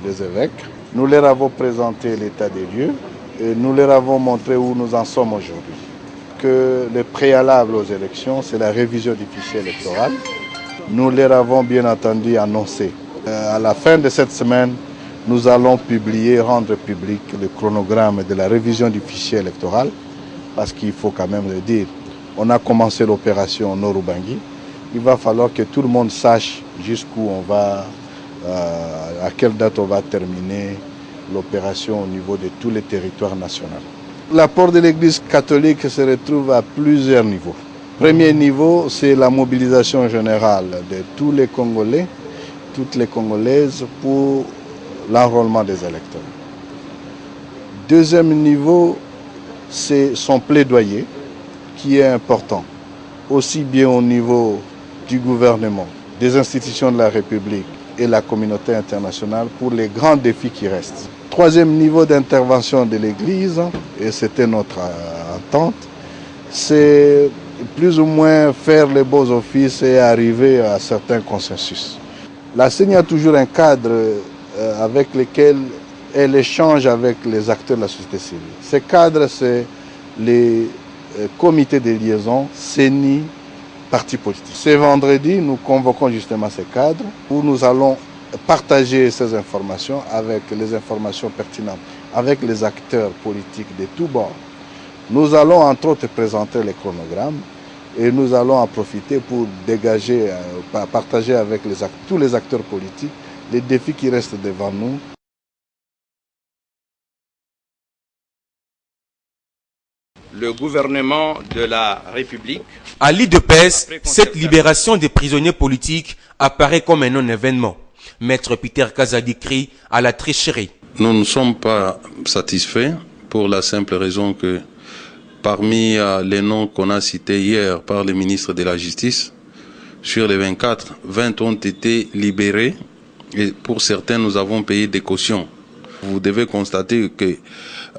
les évêques, nous leur avons présenté l'état des lieux et nous leur avons montré où nous en sommes aujourd'hui. Que le préalable aux élections, c'est la révision du fichier électoral. Nous leur avons bien entendu annoncé. À la fin de cette semaine, nous allons publier, rendre public le chronogramme de la révision du fichier électoral, parce qu'il faut quand même le dire, on a commencé l'opération Nord-Ubangi. Il va falloir que tout le monde sache jusqu'où on va, à quelle date on va terminer l'opération au niveau de tous les territoires nationaux. L'apport de l'Église catholique se retrouve à plusieurs niveaux. Premier niveau, c'est la mobilisation générale de tous les Congolais, toutes les Congolaises pour l'enrôlement des électeurs. Deuxième niveau, c'est son plaidoyer qui est important, aussi bien au niveau du gouvernement, des institutions de la République et la communauté internationale pour les grands défis qui restent. Troisième niveau d'intervention de l'Église, et c'était notre attente, c'est plus ou moins faire les beaux offices et arriver à certains consensus. La CENI a toujours un cadre avec lequel elle échange avec les acteurs de la société civile. Ce cadre, c'est les comités de liaison CENI, partis politiques. Ce vendredi, nous convoquons justement ces cadres où nous allons partager ces informations avec les informations pertinentes, avec les acteurs politiques de tous bords. Nous allons entre autres présenter les chronogrammes et nous allons en profiter pour dégager, partager avec tous les acteurs politiques les défis qui restent devant nous. Le gouvernement de la République. À l'IDPS, cette libération des prisonniers politiques apparaît comme un non-événement. Maître Peter Kazadi crie à la tricherie. Nous ne sommes pas satisfaits pour la simple raison que parmi les noms qu'on a cités hier par le ministre de la Justice, sur les 24, 20 ont été libérés et pour certains nous avons payé des cautions. Vous devez constater que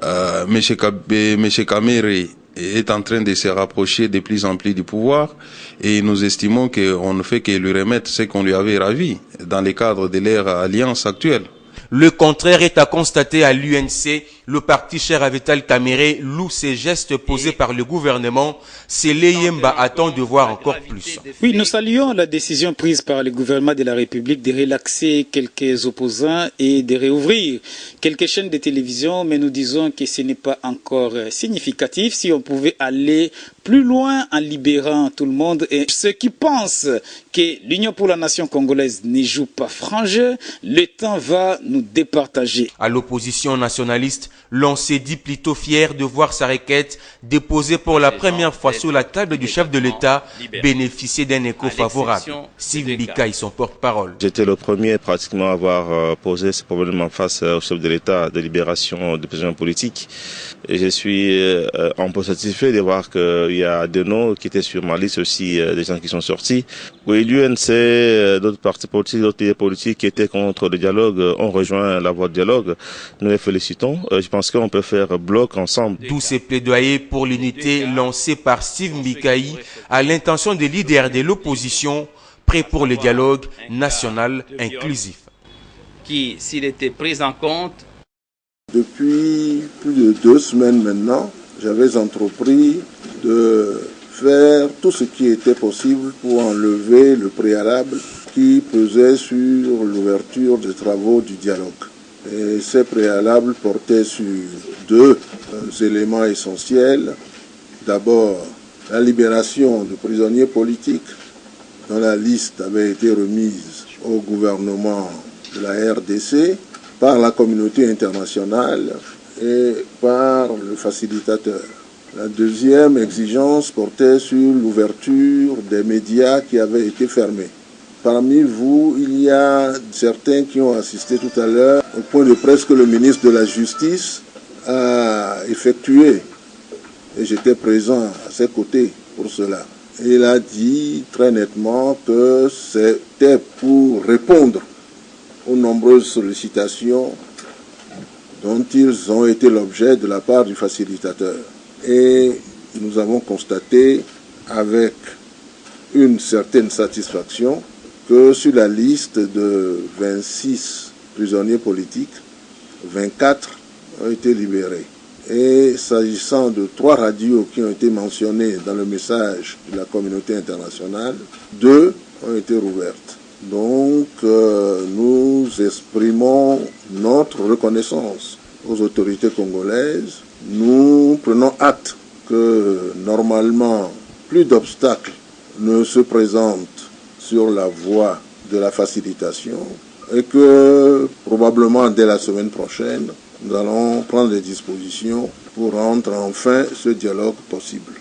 M. Kamere est en train de se rapprocher de plus en plus du pouvoir et nous estimons qu'on ne fait que lui remettre ce qu'on lui avait ravi dans le cadre de leur alliance actuelle. Le contraire est à constater à l'UNC. Le parti cher à Vital Kamere loue ces gestes posés par le gouvernement. Sélé Yemba attend de voir encore plus. Oui, nous saluons la décision prise par le gouvernement de la République de relaxer quelques opposants et de réouvrir quelques chaînes de télévision, mais nous disons que ce n'est pas encore significatif. Si on pouvait aller plus loin en libérant tout le monde, et ceux qui pensent que l'Union pour la nation congolaise ne joue pas franc jeu, le temps va nous départager. À l'opposition nationaliste, l'on s'est dit plutôt fier de voir sa requête déposée pour la première fois sur la table du chef de l'État bénéficier d'un écho favorable. Steve Mbikaï, son porte-parole. J'étais le premier pratiquement à avoir posé ce problème en face au chef de l'État de libération des prisonniers politiques. Et je suis un peu satisfait de voir qu'il y a des noms qui étaient sur ma liste aussi, des gens qui sont sortis. Oui, l'UNC, d'autres partis politiques, d'autres pays politiques qui étaient contre le dialogue ont rejoint la voie de dialogue. Nous les félicitons. Je pense qu'on peut faire bloc ensemble. Tous ces plaidoyers pour l'unité lancés par Steve Mbikaï à l'intention des leaders de l'opposition prêts pour le dialogue national inclusif. Qui, s'il était pris en compte, depuis plus de 2 semaines maintenant, j'avais entrepris de faire tout ce qui était possible pour enlever le préalable qui pesait sur l'ouverture des travaux du dialogue. Et ces préalables portaient sur 2 éléments essentiels. D'abord, la libération de prisonniers politiques, dont la liste avait été remise au gouvernement de la RDC par la communauté internationale et par le facilitateur. La deuxième exigence portait sur l'ouverture des médias qui avaient été fermés. Parmi vous, il y a certains qui ont assisté tout à l'heure au point de presse que le ministre de la Justice a effectué. Et j'étais présent à ses côtés pour cela. Et il a dit très nettement que c'était pour répondre aux nombreuses sollicitations dont ils ont été l'objet de la part du facilitateur. Et nous avons constaté avec une certaine satisfaction que sur la liste de 26 prisonniers politiques, 24 ont été libérés. Et s'agissant de 3 radios qui ont été mentionnées dans le message de la communauté internationale, 2 ont été rouvertes. Donc, nous exprimons notre reconnaissance aux autorités congolaises. Nous prenons acte que, normalement, plus d'obstacles ne se présentent sur la voie de la facilitation et que, probablement, dès la semaine prochaine, nous allons prendre des dispositions pour rendre enfin ce dialogue possible.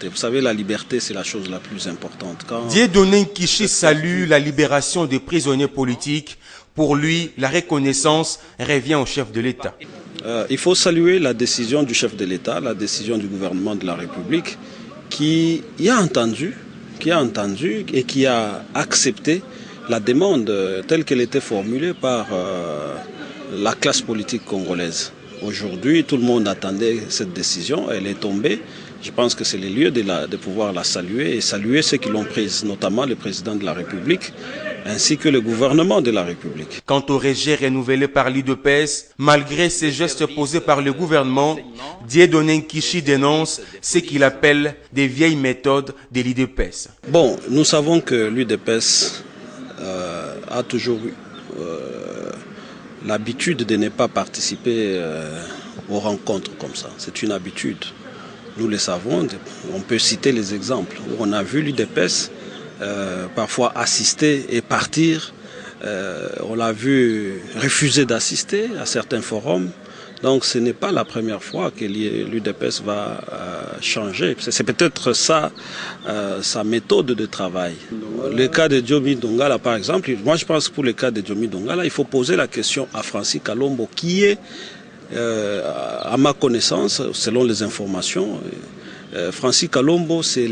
Vous savez, la liberté, c'est la chose la plus importante. Dieudonné Nkishi salue la libération des prisonniers politiques. Pour lui, la reconnaissance revient au chef de l'État. Il faut saluer la décision du chef de l'État, la décision du gouvernement de la République, qui a entendu et qui a accepté la demande telle qu'elle était formulée par la classe politique congolaise. Aujourd'hui, tout le monde attendait cette décision, elle est tombée. Je pense que c'est le lieu de pouvoir la saluer et saluer ceux qui l'ont prise, notamment le président de la République ainsi que le gouvernement de la République. Quant au rejet renouvelé par l'UDPS, malgré ces gestes posés par le gouvernement, Dieudonné Nkishi dénonce ce qu'il appelle des vieilles méthodes de l'UDPS. Bon, nous savons que l'UDPS a toujours eu l'habitude de ne pas participer aux rencontres comme ça. C'est une habitude. Nous le savons, on peut citer les exemples où on a vu l'UDPS parfois assister et partir. On l'a vu refuser d'assister à certains forums. Donc ce n'est pas la première fois que l'UDPS va changer. C'est peut-être ça, sa méthode de travail. Le cas de Diomi Dongala, par exemple, moi je pense que pour le cas de Diomi Dongala, il faut poser la question à Francis Kalombo, qui est, à ma connaissance, selon les informations, Francis Kalombo, c'est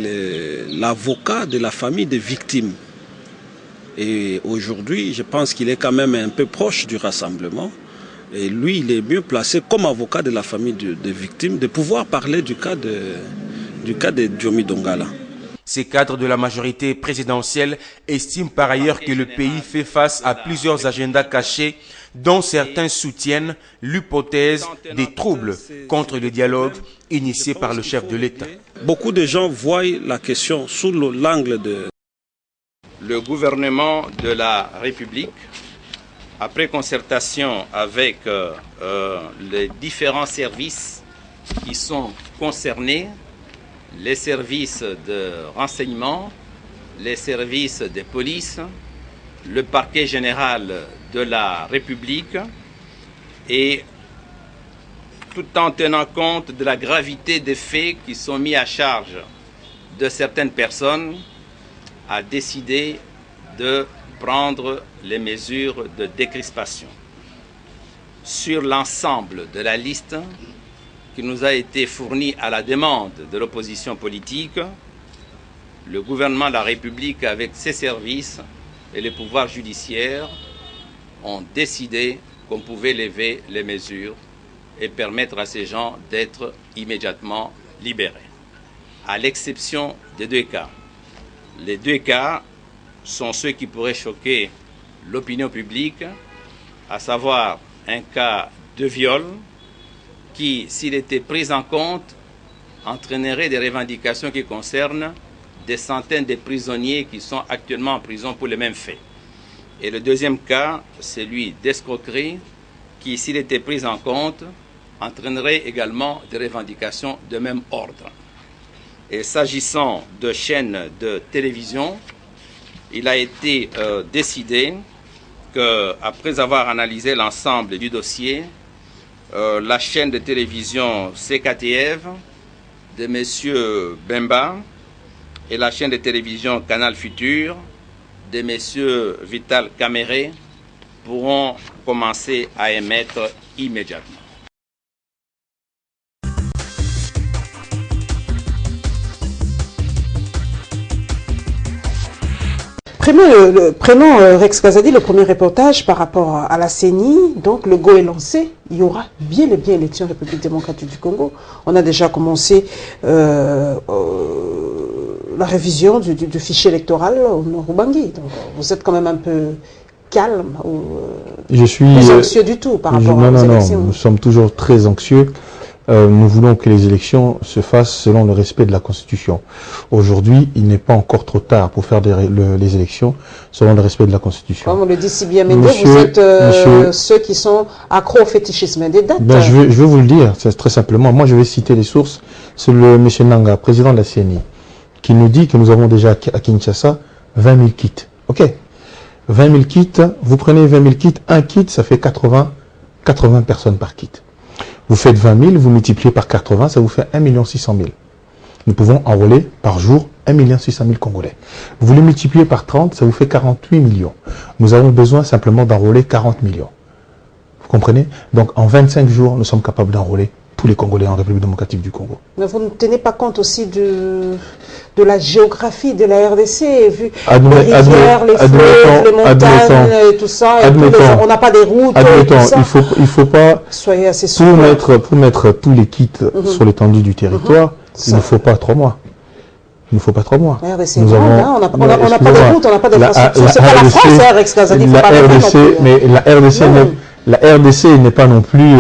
l'avocat de la famille des victimes. Et aujourd'hui, je pense qu'il est quand même un peu proche du rassemblement. Et lui, il est mieux placé comme avocat de la famille des victimes de pouvoir parler du cas de Diomi Dongala. Ces cadres de la majorité présidentielle estiment par ailleurs que le pays fait face à plusieurs agendas cachés dont certains soutiennent l'hypothèse des troubles contre le dialogue initié par le chef de l'État. Beaucoup de gens voient la question sous l'angle de... Le gouvernement de la République, après concertation avec les différents services qui sont concernés, les services de renseignement, les services de police, le parquet général de la République, et tout en tenant compte de la gravité des faits qui sont mis à charge de certaines personnes, a décidé de prendre les mesures de décrispation. Sur l'ensemble de la liste qui nous a été fournie à la demande de l'opposition politique, le gouvernement de la République, avec ses services et les pouvoirs judiciaires, ont décidé qu'on pouvait lever les mesures et permettre à ces gens d'être immédiatement libérés. À l'exception des 2 cas. Les 2 cas sont ceux qui pourraient choquer l'opinion publique, à savoir un cas de viol qui, s'il était pris en compte, entraînerait des revendications qui concernent des centaines de prisonniers qui sont actuellement en prison pour les mêmes faits. Et le 2e cas, celui d'escroquerie, qui, s'il était pris en compte, entraînerait également des revendications de même ordre. Et s'agissant de chaînes de télévision, il a été décidé qu'après avoir analysé l'ensemble du dossier, la chaîne de télévision CKTF de M. Bemba et la chaîne de télévision Canal Futur de M. Vital Caméré pourront commencer à émettre immédiatement. Prenons Rex Kazadi, le premier reportage par rapport à la CENI. Donc le go est lancé. Il y aura bien et bien élection République démocratique du Congo. On a déjà commencé la révision du fichier électoral au Nord-Ubangi. Donc vous êtes quand même un peu calme ou pas anxieux du tout par rapport aux élections. Non, nous sommes toujours très anxieux. Nous voulons que les élections se fassent selon le respect de la Constitution. Aujourd'hui, il n'est pas encore trop tard pour faire les élections selon le respect de la Constitution. Comme on le dit si bien, Mende, vous êtes ceux qui sont accros au fétichisme des dates. Ben, je vais vous le dire, c'est très simplement. Moi, je vais citer les sources. C'est le M. Nanga, président de la CENI, qui nous dit que nous avons déjà à Kinshasa 20 000 kits. OK. 20 000 kits, vous prenez 20 000 kits, un kit, ça fait 80 personnes par kit. Vous faites 20 000, vous multipliez par 80, ça vous fait 1 600 000. Nous pouvons enrôler par jour 1 600 000 Congolais. Vous les multipliez par 30, ça vous fait 48 millions. Nous avons besoin simplement d'enrôler 40 millions. Vous comprenez? Donc en 25 jours, nous sommes capables d'enrôler tous les Congolais en République démocratique du Congo. Mais vous ne tenez pas compte aussi de la géographie de la RDC, vu les rivières, les fleuves, les montagnes et tout ça, et on n'a pas des routes. Il faut pas, soyez assez sûr. Pour mettre tous les kits sur l'étendue du territoire, il ne faut pas 3 mois. Il ne faut pas 3 mois. La RDC est grande, on n'a pas de routes, on n'a pas d'infrastructures. C'est pas la France, Rex Kazadi, la RDC n'est pas non plus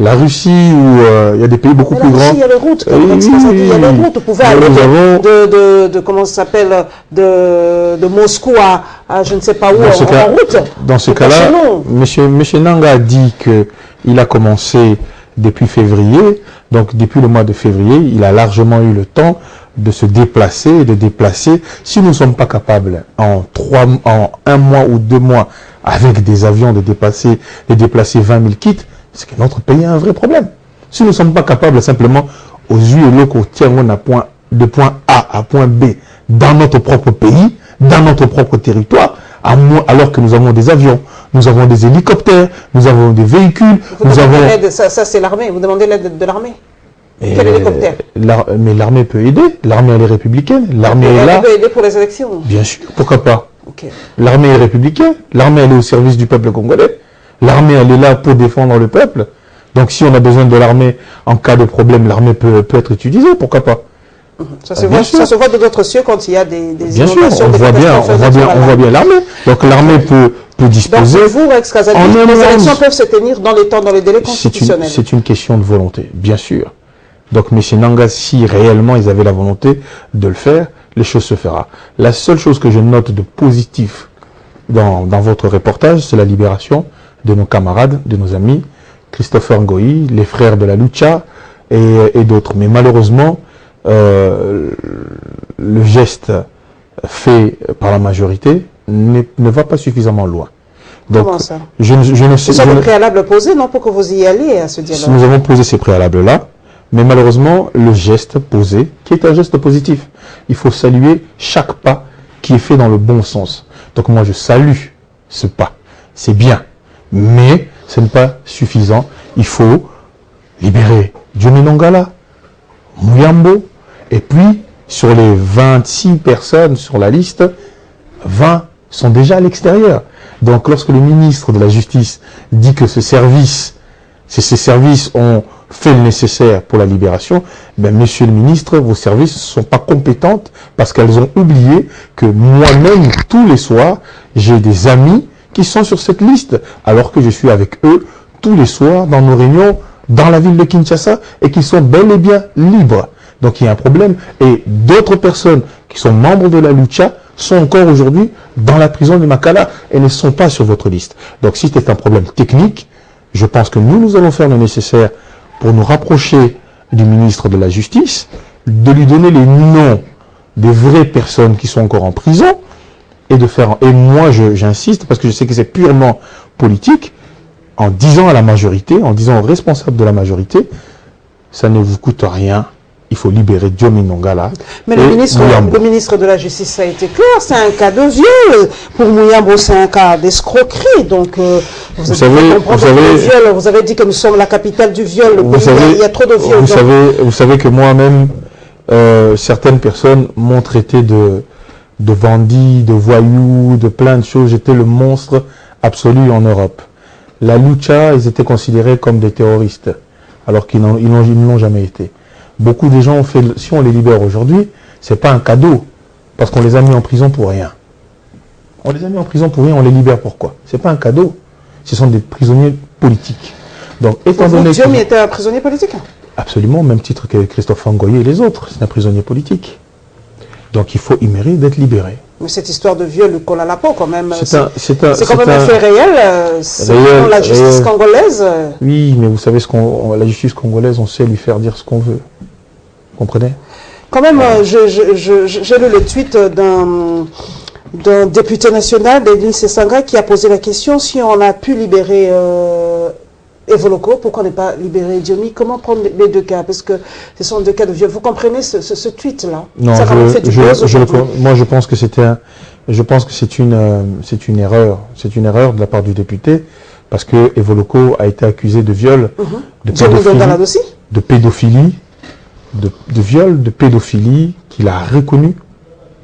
la Russie, où il y a des pays beaucoup plus grands. Il y a les routes, comme Rex Kazadi, il y a les routes. Vous pouvez aller de comment ça s'appelle, de Moscou à je ne sais pas où, en route. Dans ce cas-là, M. Nanga a dit qu'il a commencé depuis février. Donc depuis le mois de février, il a largement eu le temps de se déplacer et de déplacer. Si nous ne sommes pas capables en 1 mois ou 2 mois avec des avions de déplacer 20 000 kits, c'est que notre pays a un vrai problème. Si nous ne sommes pas capables simplement aux yeux locaux, de point A à point B dans notre propre pays, dans notre propre territoire, alors que nous avons des avions, nous avons des hélicoptères, nous avons des véhicules, ça c'est l'armée, vous demandez l'aide de l'armée. Quel hélicoptère? Mais l'armée peut aider, l'armée elle est républicaine, l'armée est là. Elle peut aider pour les élections. Bien sûr, pourquoi pas. L'armée est républicaine, l'armée elle est au service du peuple congolais, l'armée elle est là pour défendre le peuple. Donc si on a besoin de l'armée en cas de problème, l'armée peut être utilisée, pourquoi pas. Ça se voit de d'autres cieux quand il y a des bien inondations. Sûr, on voit bien l'armée. Donc l'armée peut disposer. Donc vous, Rex Kazadi, les élections peuvent se tenir dans les temps, dans les délais constitutionnels. C'est une question de volonté, bien sûr. Donc M. Nanga, si réellement ils avaient la volonté de le faire, les choses se feront. La seule chose que je note de positif dans votre reportage, c'est la libération de nos camarades, de nos amis, Christopher Ngoyi, les frères de la Lucha et d'autres. Mais malheureusement, le geste fait par la majorité ne va pas suffisamment loin. Donc, comment ça? Je ne sais Ce sont des préalables posés, non, pour que vous y alliez à ce dialogue. Nous avons posé ces préalables-là, mais malheureusement, le geste posé, qui est un geste positif, il faut saluer chaque pas qui est fait dans le bon sens. Donc moi, je salue ce pas. C'est bien, mais ce n'est pas suffisant. Il faut libérer Diomi Nongala, Muyambo, et puis sur les 26 personnes sur la liste, 20 sont déjà à l'extérieur. Donc lorsque le ministre de la Justice dit que ces services ont fait le nécessaire pour la libération, ben, monsieur le ministre, vos services ne sont pas compétentes parce qu'elles ont oublié que moi-même, tous les soirs, j'ai des amis qui sont sur cette liste, alors que je suis avec eux tous les soirs dans nos réunions dans la ville de Kinshasa et qui sont bel et bien libres. Donc il y a un problème. Et d'autres personnes qui sont membres de la Lucha sont encore aujourd'hui dans la prison de Makala et ne sont pas sur votre liste. Donc si c'est un problème technique, je pense que nous allons faire le nécessaire pour nous rapprocher du ministre de la Justice, de lui donner les noms des vraies personnes qui sont encore en prison, et de faire... Et moi, j'insiste, parce que je sais que c'est purement politique, en disant à la majorité, en disant aux responsables de la majorité, ça ne vous coûte rien, il faut libérer Diomi Nongala. Mais le ministre de la Justice a été clair, c'est un cas de viol. Pour Muyambo, c'est un cas d'escroquerie. Donc, vous avez dit que nous sommes la capitale du viol. Il y a trop de viols. Vous savez que moi-même, certaines personnes m'ont traité de bandit, de voyou, de plein de choses. J'étais le monstre absolu en Europe. La Lucha, ils étaient considérés comme des terroristes, alors qu'ils ne l'ont jamais été. Beaucoup de gens ont fait, si on les libère aujourd'hui, c'est pas un cadeau, parce qu'on les a mis en prison pour rien. On les a mis en prison pour rien, on les libère pourquoi? C'est pas un cadeau, ce sont des prisonniers politiques. Donc, étant donné que... Diomi était un prisonnier politique? Absolument, même titre que Christophe Angoye et les autres, c'est un prisonnier politique. Donc il mérite d'être libéré. Mais cette histoire de viol lui colle à la peau quand même. C'est quand même un fait réel, selon la justice congolaise. Oui, mais vous savez, la justice congolaise, on sait lui faire dire ce qu'on veut. Vous comprenez? Quand même, j'ai lu le tweet d'un député national, Denis Sessanga, qui a posé la question si on a pu libérer Evoloko, pourquoi n'est pas libéré Diomi? Comment prendre les deux cas? Parce que ce sont deux cas de viol. Vous comprenez ce tweet-là? Non, moi je pense que c'est une erreur. C'est une erreur de la part du député, parce que Evoloko a été accusé de viol, de pédophilie, de viol, de pédophilie, qu'il a reconnu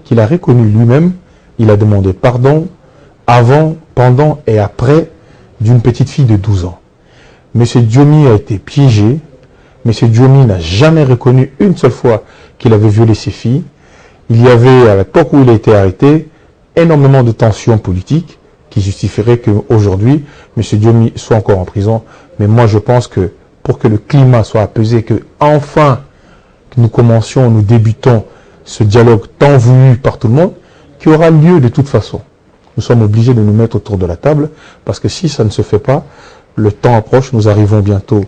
lui-même. Il a demandé pardon avant, pendant et après d'une petite fille de 12 ans. Monsieur Diomi a été piégé. Monsieur Diomi n'a jamais reconnu une seule fois qu'il avait violé ses filles. Il y avait, à l'époque où il a été arrêté, énormément de tensions politiques qui justifieraient qu'aujourd'hui, monsieur Diomi soit encore en prison. Mais moi, je pense que pour que le climat soit apaisé, que enfin nous débutons ce dialogue tant voulu par tout le monde, qui aura lieu de toute façon. Nous sommes obligés de nous mettre autour de la table, parce que si ça ne se fait pas, le temps approche, nous arrivons bientôt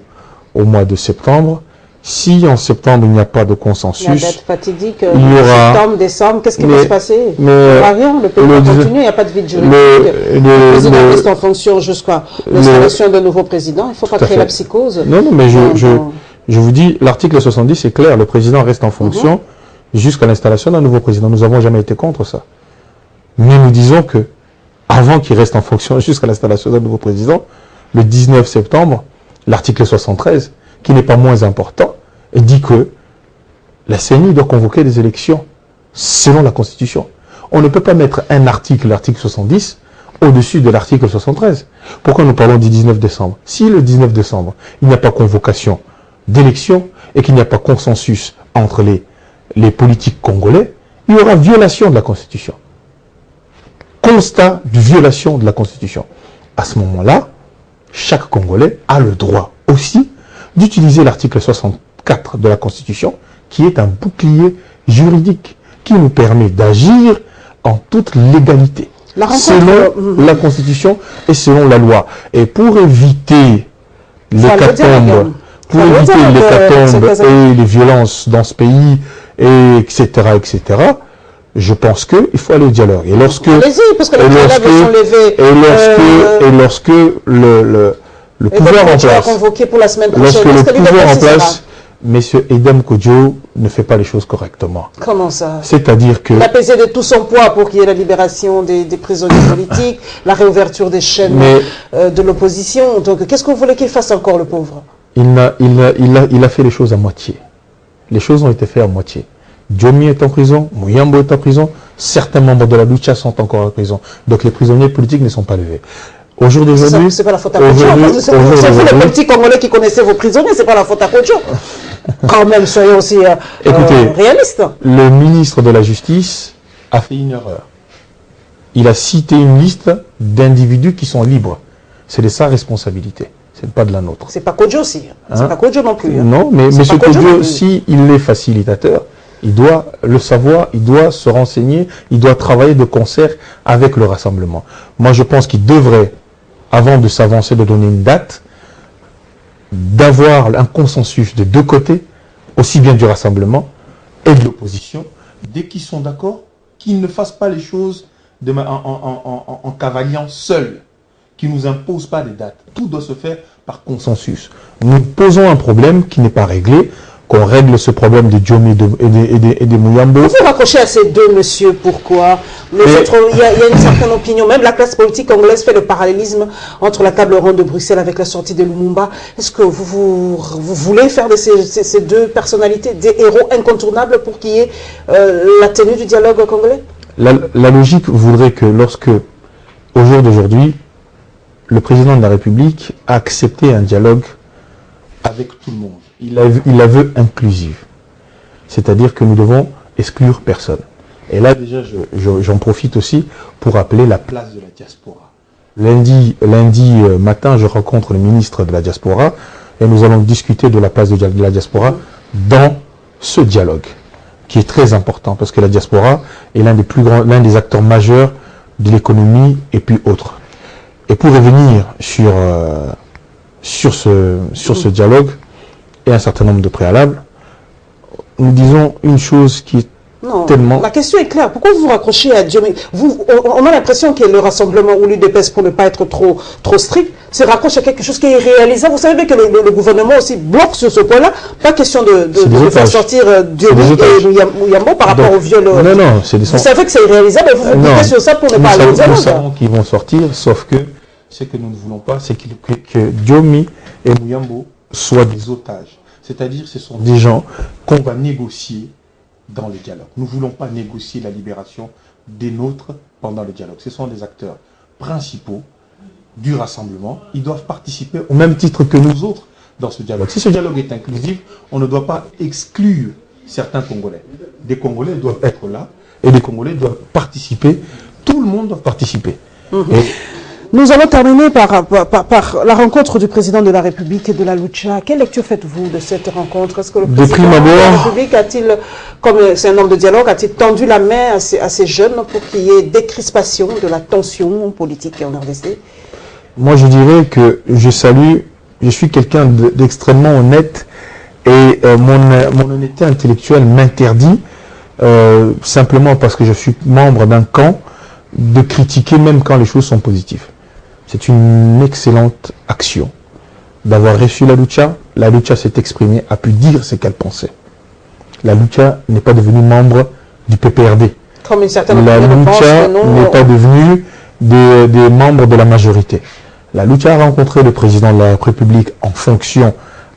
au mois de septembre. Si en septembre il n'y a pas de consensus, la date fatidique, il y aura... septembre, décembre, qu'est-ce qui va se passer? Il n'y aura rien, le pays va continuer, il n'y a pas de vide juridique. Le président reste en fonction jusqu'à l'installation d'un nouveau président, il ne faut pas créer la psychose. Non, mais je vous dis, l'article 70 est clair, le président reste en fonction jusqu'à l'installation d'un nouveau président. Nous n'avons jamais été contre ça. Mais nous disons que, avant qu'il reste en fonction jusqu'à l'installation d'un nouveau président, le 19 septembre, l'article 73, qui n'est pas moins important, dit que la CENI doit convoquer des élections selon la Constitution. On ne peut pas mettre un article, l'article 70, au-dessus de l'article 73. Pourquoi nous parlons du 19 décembre? Si le 19 décembre, il n'y a pas convocation d'élections et qu'il n'y a pas consensus entre les politiques congolais, il y aura violation de la Constitution. Constat de violation de la Constitution. À ce moment-là, chaque Congolais a le droit aussi d'utiliser l'article 64 de la Constitution, qui est un bouclier juridique, qui nous permet d'agir en toute légalité, selon la Constitution et selon la loi. Et pour éviter l'hécatombe, et les violences dans ce pays, etc., Je pense qu'il faut aller au dialogue. Et lorsque, allez-y, parce que les préalables sont levés. Et lorsque le pouvoir en place, convoqué pour la semaine prochaine, lorsque le pouvoir en place, Monsieur Edem Kodjo ne fait pas les choses correctement. Comment ça? C'est-à-dire que... Il a pesé de tout son poids pour qu'il y ait la libération des prisonniers politiques, la réouverture des chaînes de l'opposition. Donc, qu'est-ce que vous voulez qu'il fasse encore, le pauvre? Il a fait les choses à moitié. Les choses ont été faites à moitié. Diomi est en prison, Muyambo est en prison, certains membres de la Lucha sont encore en prison. Donc les prisonniers politiques ne sont pas levés. Au jour d'aujourd'hui... C'est pas la faute à Kodjo. C'est vous les politiques congolais qui connaissaient vos prisonniers, c'est pas la faute à Kodjo. Quand même, soyons aussi réalistes. Le ministre de la Justice a fait une erreur. Il a cité une liste d'individus qui sont libres. C'est de sa responsabilité. C'est pas de la nôtre. C'est pas Kodjo aussi. C'est pas Kodjo non plus. Non, mais M. Kodjo, s'il est facilitateur, il doit le savoir, il doit se renseigner, il doit travailler de concert avec le rassemblement. Moi, je pense qu'il devrait, avant de s'avancer, de donner une date, d'avoir un consensus de deux côtés, aussi bien du rassemblement et de l'opposition, dès qu'ils sont d'accord, qu'ils ne fassent pas les choses en cavaliant seuls, qui ne nous imposent pas des dates. Tout doit se faire par consensus. Nous posons un problème qui n'est pas réglé, qu'on règle ce problème de Diomi et de Muyambo. Vous vous raccrochez à ces deux messieurs, pourquoi? Il y a une certaine opinion, même la classe politique congolaise fait le parallélisme entre la table ronde de Bruxelles avec la sortie de Lumumba. Est-ce que vous voulez faire de ces deux personnalités des héros incontournables pour qu'il y ait la tenue du dialogue congolais? La logique voudrait que lorsque, au jour d'aujourd'hui, le président de la République a accepté un dialogue avec tout le monde. Il la veut inclusive. C'est-à-dire que nous devons exclure personne. Et là, déjà, j'en profite aussi pour rappeler la place de la diaspora. Lundi matin, je rencontre le ministre de la diaspora et nous allons discuter de la place de la diaspora dans ce dialogue, qui est très important parce que la diaspora est l'un des acteurs majeurs de l'économie et puis autres. Et pour revenir sur ce dialogue et un certain nombre de préalables, nous disons une chose qui est tellement... La question est claire. Pourquoi vous vous raccrochez à Diomi? On a l'impression que le rassemblement ou l'UDPS, pour ne pas être trop strict, se raccroche à quelque chose qui est réalisable. Vous savez bien que le gouvernement aussi bloque sur ce point-là. Pas question de faire sortir Diomi et Muyambo par rapport au viol. Non, c'est des... Vous savez que c'est irréalisable et vous vous bloquez sur ça pour ne pas aller au dialogue. Nous savons qu'ils vont sortir, sauf que ce que nous ne voulons pas, c'est que Diomi et Muyambo soient des otages. C'est-à-dire ce sont des gens qu'on va négocier dans le dialogue. Nous ne voulons pas négocier la libération des nôtres pendant le dialogue. Ce sont des acteurs principaux du rassemblement. Ils doivent participer au même titre que nous autres dans ce dialogue. Si ce dialogue est inclusif, on ne doit pas exclure certains Congolais. Des Congolais doivent être là et des Congolais doivent participer. Tout le monde doit participer. Nous allons terminer par la rencontre du président de la République et de la Lucha. Quelle lecture faites-vous de cette rencontre? Est-ce que le président de la République a-t-il, comme c'est un homme de dialogue, a-t-il tendu la main à ces jeunes pour qu'il y ait décrispation de la tension politique en RDC? Moi, je dirais que je suis quelqu'un d'extrêmement honnête et mon honnêteté intellectuelle m'interdit, simplement parce que je suis membre d'un camp, de critiquer même quand les choses sont positives. C'est une excellente action d'avoir reçu la Lucha. La Lucha s'est exprimée, a pu dire ce qu'elle pensait. La Lucha n'est pas devenue membre du PPRD. Comme une certaine la Lucha n'est pas devenue des membres de la majorité. La Lucha a rencontré le président de la République en fonction,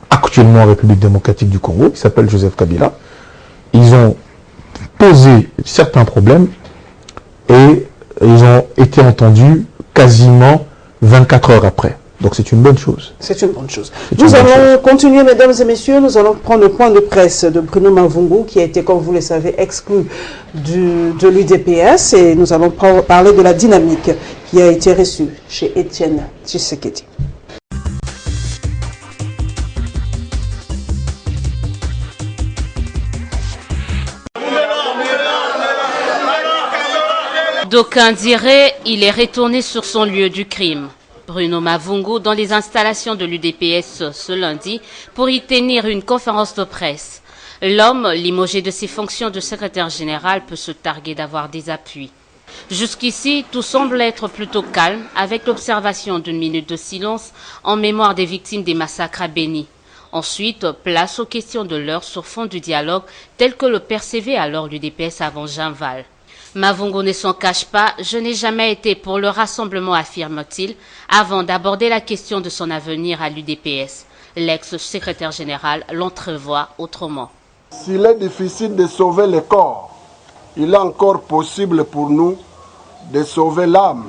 actuellement en République démocratique du Congo, qui s'appelle Joseph Kabila. Ils ont posé certains problèmes et ils ont été entendus quasiment 24 heures après. Donc c'est une bonne chose. C'est une bonne chose. Nous allons continuer, mesdames et messieurs. Nous allons prendre le point de presse de Bruno Mavungu, qui a été, comme vous le savez, exclu de l'UDPS. Et nous allons parler de la dynamique qui a été reçue chez Étienne Tshisekedi. D'aucuns diraient il est retourné sur son lieu du crime. Bruno Mavungu dans les installations de l'UDPS ce lundi pour y tenir une conférence de presse. L'homme, limogé de ses fonctions de secrétaire général, peut se targuer d'avoir des appuis. Jusqu'ici, tout semble être plutôt calme, avec l'observation d'une minute de silence en mémoire des victimes des massacres à Béni. Ensuite, place aux questions de l'heure sur fond du dialogue, tel que le percevait alors l'UDPS avant Jean Val. Mavungu ne s'en cache pas, je n'ai jamais été pour le rassemblement, affirme-t-il, avant d'aborder la question de son avenir à l'UDPS. L'ex-secrétaire général l'entrevoit autrement. S'il est difficile de sauver le corps, il est encore possible pour nous de sauver l'âme,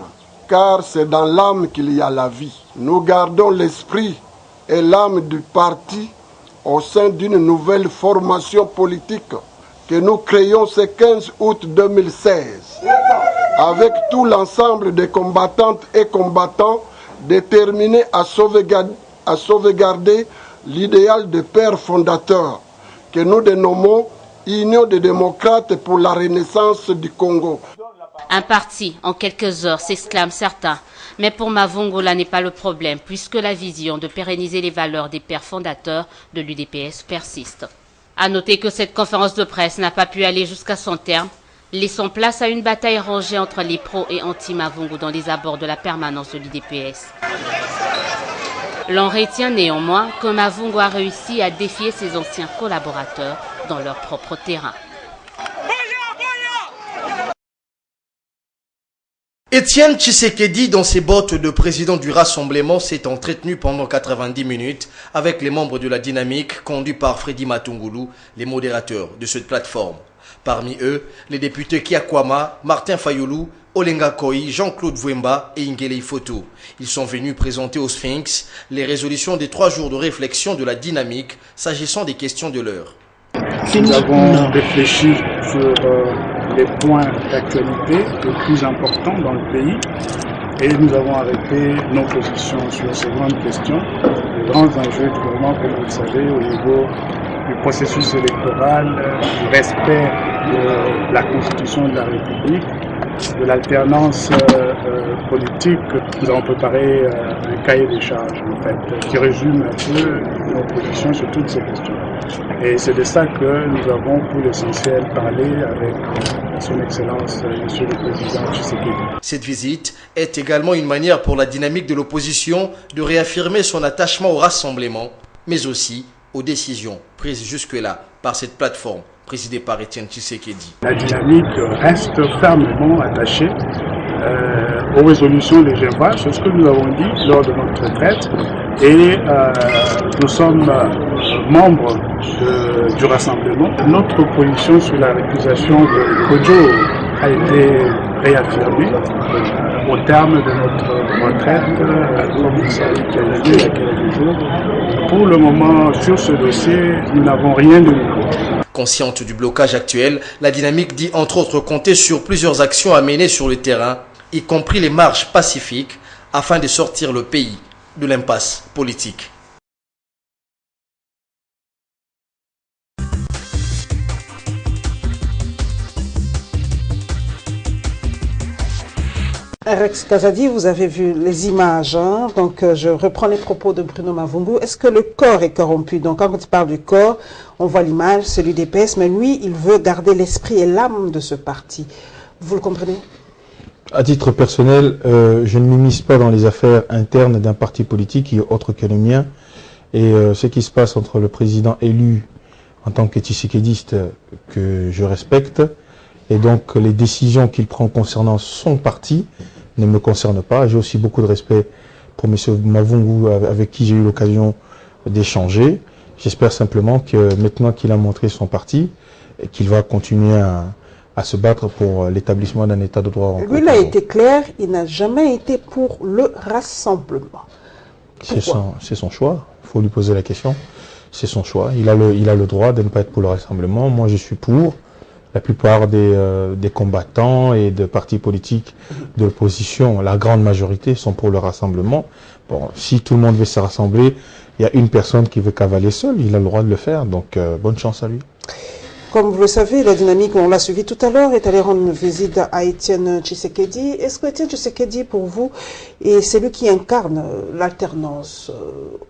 car c'est dans l'âme qu'il y a la vie. Nous gardons l'esprit et l'âme du parti au sein d'une nouvelle formation politique que nous créons ce 15 août 2016, avec tout l'ensemble des combattantes et combattants déterminés à sauvegarder l'idéal de père fondateur que nous dénommons Union des démocrates pour la renaissance du Congo. Un parti, en quelques heures, s'exclament certains. Mais pour Mavungu, là n'est pas le problème, puisque la vision de pérenniser les valeurs des pères fondateurs de l'UDPS persiste. À noter que cette conférence de presse n'a pas pu aller jusqu'à son terme, laissant place à une bataille rangée entre les pros et anti-Mavungu dans les abords de la permanence de l'UDPS. L'on retient néanmoins que Mavungu a réussi à défier ses anciens collaborateurs dans leur propre terrain. Étienne Tshisekedi, dans ses bottes de président du Rassemblement, s'est entretenu pendant 90 minutes avec les membres de la dynamique conduits par Freddy Matungulu, les modérateurs de cette plateforme. Parmi eux, les députés Kiakwama, Martin Fayoulou, Olenga Koi, Jean-Claude Vouemba et Ingele Ifoto. Ils sont venus présenter au Sphinx les résolutions des 3 jours de réflexion de la dynamique s'agissant des questions de l'heure. Nous avons réfléchi sur les points d'actualité les plus importants dans le pays et nous avons arrêté nos positions sur ces grandes questions, les grands enjeux du moment, comme vous le savez, au niveau du processus électoral, du respect de la Constitution de la République, de l'alternance politique. Nous avons préparé un cahier des charges, en fait, qui résume un peu nos positions sur toutes ces questions. Et c'est de ça que nous avons pour l'essentiel parlé avec son Excellence, Monsieur le Président Tshisekedi. Cette visite est également une manière pour la dynamique de l'opposition de réaffirmer son attachement au rassemblement, mais aussi aux décisions prises jusque-là par cette plateforme présidée par Étienne Tshisekedi. La dynamique reste fermement attachée aux résolutions des G20, c'est ce que nous avons dit lors de notre retraite, et nous sommes membres du Rassemblement. Notre position sur la récusation de Kodjo a été réaffirmée au terme de notre retraite, comme vous savez, qui a eu lieu il y a quelques jours. Pour le moment, sur ce dossier, nous n'avons rien de nouveau. Consciente du blocage actuel, la dynamique dit entre autres compter sur plusieurs actions à mener sur le terrain, y compris les marches pacifiques, afin de sortir le pays de l'impasse politique. Rex Kazadi, vous avez vu les images, hein? Donc je reprends les propos de Bruno Mavungu. Est-ce que le corps est corrompu? Donc quand on parle du corps, on voit l'image, c'est l'UDPS, mais lui, il veut garder l'esprit et l'âme de ce parti. Vous le comprenez? À titre personnel, je ne m'immisce pas dans les affaires internes d'un parti politique qui est autre que le mien. Et ce qui se passe entre le président élu en tant que tshisekédiste que je respecte, et donc les décisions qu'il prend concernant son parti ne me concernent pas. J'ai aussi beaucoup de respect pour M. Mavungu avec qui j'ai eu l'occasion d'échanger. J'espère simplement que maintenant qu'il a montré son parti, qu'il va continuer à se battre pour l'établissement d'un état de droit. Lui, il a été clair, il n'a jamais été pour le rassemblement. C'est son choix, il faut lui poser la question. C'est son choix, il a le droit de ne pas être pour le rassemblement. Moi, je suis pour. La plupart des combattants et de partis politiques de l'opposition, la grande majorité, sont pour le rassemblement. Bon, si tout le monde veut se rassembler, il y a une personne qui veut cavaler seul, il a le droit de le faire, donc bonne chance à lui. Comme vous le savez, la dynamique, on l'a suivi tout à l'heure, est allé rendre une visite à Étienne Tshisekedi. Est-ce que Étienne Tshisekedi, pour vous, est celui qui incarne l'alternance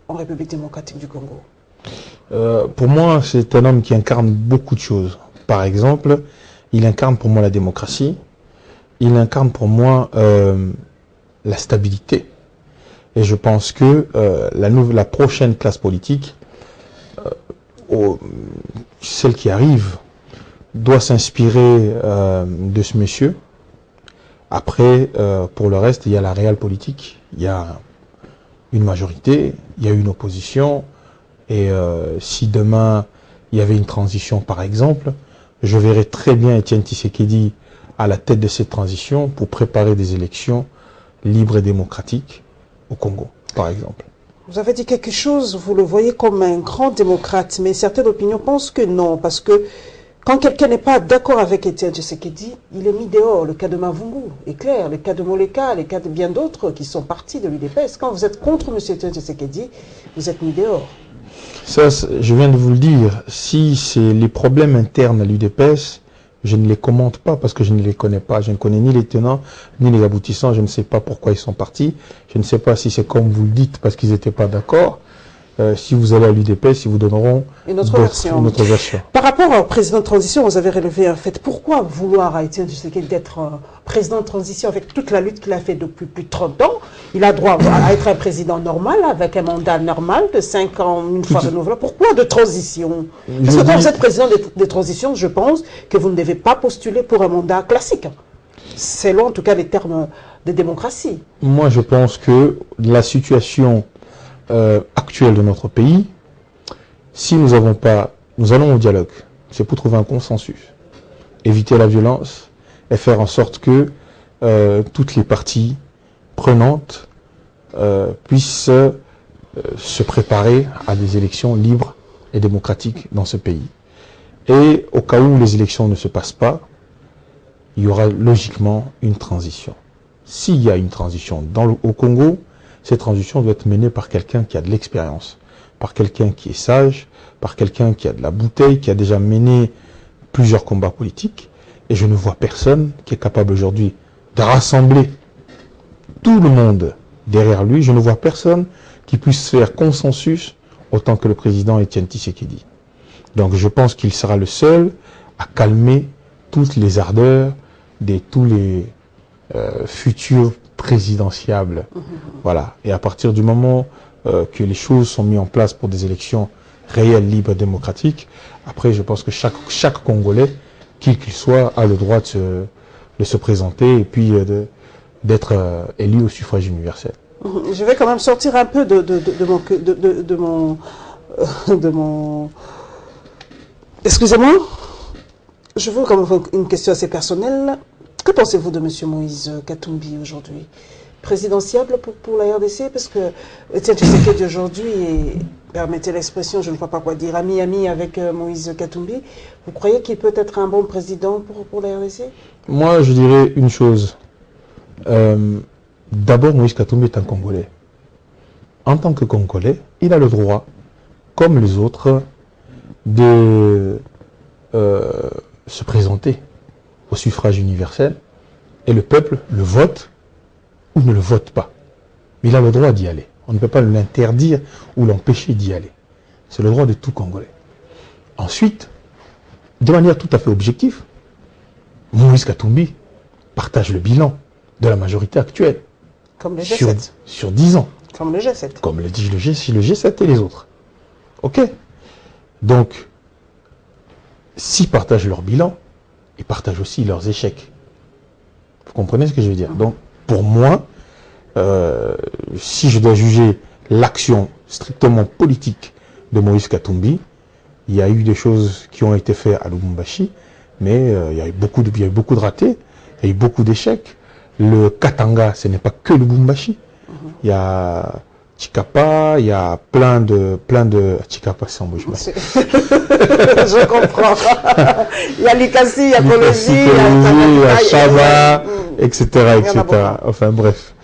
en République démocratique du Congo? Pour moi, c'est un homme qui incarne beaucoup de choses. Par exemple, il incarne pour moi la démocratie, il incarne pour moi la stabilité. Et je pense que la prochaine classe politique, celle qui arrive, doit s'inspirer de ce monsieur. Après, pour le reste, il y a la réelle politique. Il y a une majorité, il y a une opposition. Et si demain, il y avait une transition, par exemple, je verrais très bien Étienne Tshisekedi à la tête de cette transition pour préparer des élections libres et démocratiques au Congo, par exemple. Vous avez dit quelque chose, vous le voyez comme un grand démocrate, mais certaines opinions pensent que non, parce que quand quelqu'un n'est pas d'accord avec Étienne Tshisekedi, il est mis dehors. Le cas de Mavungu est clair, le cas de Moleka, le cas de bien d'autres qui sont partis de l'UDPS. Quand vous êtes contre M. Étienne Tshisekedi, vous êtes mis dehors. Ça, je viens de vous le dire, si c'est les problèmes internes à l'UDPS, je ne les commente pas parce que je ne les connais pas. Je ne connais ni les tenants, ni les aboutissants. Je ne sais pas pourquoi ils sont partis. Je ne sais pas si c'est comme vous le dites parce qu'ils n'étaient pas d'accord. Si vous allez à l'UDPS, ils vous donneront une autre version. Par rapport au président de transition, vous avez relevé un fait. Pourquoi vouloir à Étienne Tshisekedi d'être président de transition avec toute la lutte qu'il a fait depuis plus de 30 ans? Il a droit à être un président normal, avec un mandat normal de 5 ans, une fois renouvelable. Pourquoi de transition? Parce que quand vous êtes président de transition, je pense que vous ne devez pas postuler pour un mandat classique. Selon en tout cas les termes de démocratie. Moi, je pense que la situation actuelle de notre pays, si nous n'avons pas, nous allons au dialogue, c'est pour trouver un consensus, éviter la violence et faire en sorte que toutes les parties prenantes puissent se préparer à des élections libres et démocratiques dans ce pays. Et au cas où les élections ne se passent pas, il y aura logiquement une transition. S'il y a une transition au Congo, cette transition doit être menée par quelqu'un qui a de l'expérience, par quelqu'un qui est sage, par quelqu'un qui a de la bouteille, qui a déjà mené plusieurs combats politiques. Et je ne vois personne qui est capable aujourd'hui de rassembler tout le monde derrière lui. Je ne vois personne qui puisse faire consensus autant que le président Étienne Tshisekedi. Donc je pense qu'il sera le seul à calmer toutes les ardeurs de tous les futurs présidentiables. Voilà. Et à partir du moment que les choses sont mises en place pour des élections réelles, libres et démocratiques, après je pense que chaque Congolais, qui qu'il soit, a le droit de se présenter et puis d'être élu au suffrage universel. Je vais quand même sortir un peu de mon excusez-moi. Je veux quand même une question assez personnelle. Que pensez-vous de M. Moïse Katumbi aujourd'hui? Présidentiable pour la RDC? Parce que Étienne Tshisekedi aujourd'hui est, permettez l'expression, je ne sais pas quoi dire, ami avec Moïse Katumbi. Vous croyez qu'il peut être un bon président pour la RDC? Moi, je dirais une chose. D'abord, Moïse Katumbi est un Congolais. En tant que Congolais, il a le droit, comme les autres, de se présenter au suffrage universel, et le peuple le vote ou ne le vote pas. Mais il a le droit d'y aller. On ne peut pas l'interdire ou l'empêcher d'y aller. C'est le droit de tout Congolais. Ensuite, de manière tout à fait objective, Moïse Katumbi partage le bilan de la majorité actuelle. Comme le G7. Sur 10 ans. Comme le G7. Comme le G7 et les autres. Ok? Donc, s'ils partagent leur bilan, ils partagent aussi leurs échecs. Vous comprenez ce que je veux dire? Donc, pour moi, si je dois juger l'action strictement politique de Moïse Katumbi, il y a eu des choses qui ont été faites à Lubumbashi, mais il y a eu beaucoup de ratés, il y a eu beaucoup d'échecs. Le Katanga, ce n'est pas que Lubumbashi. Il y a Chikapa, il y a plein de Chikapa, c'est en bouche. Je comprends. Il y a Likasi, il y a Kolosi, il y a Chava, etc., etc. Enfin bref.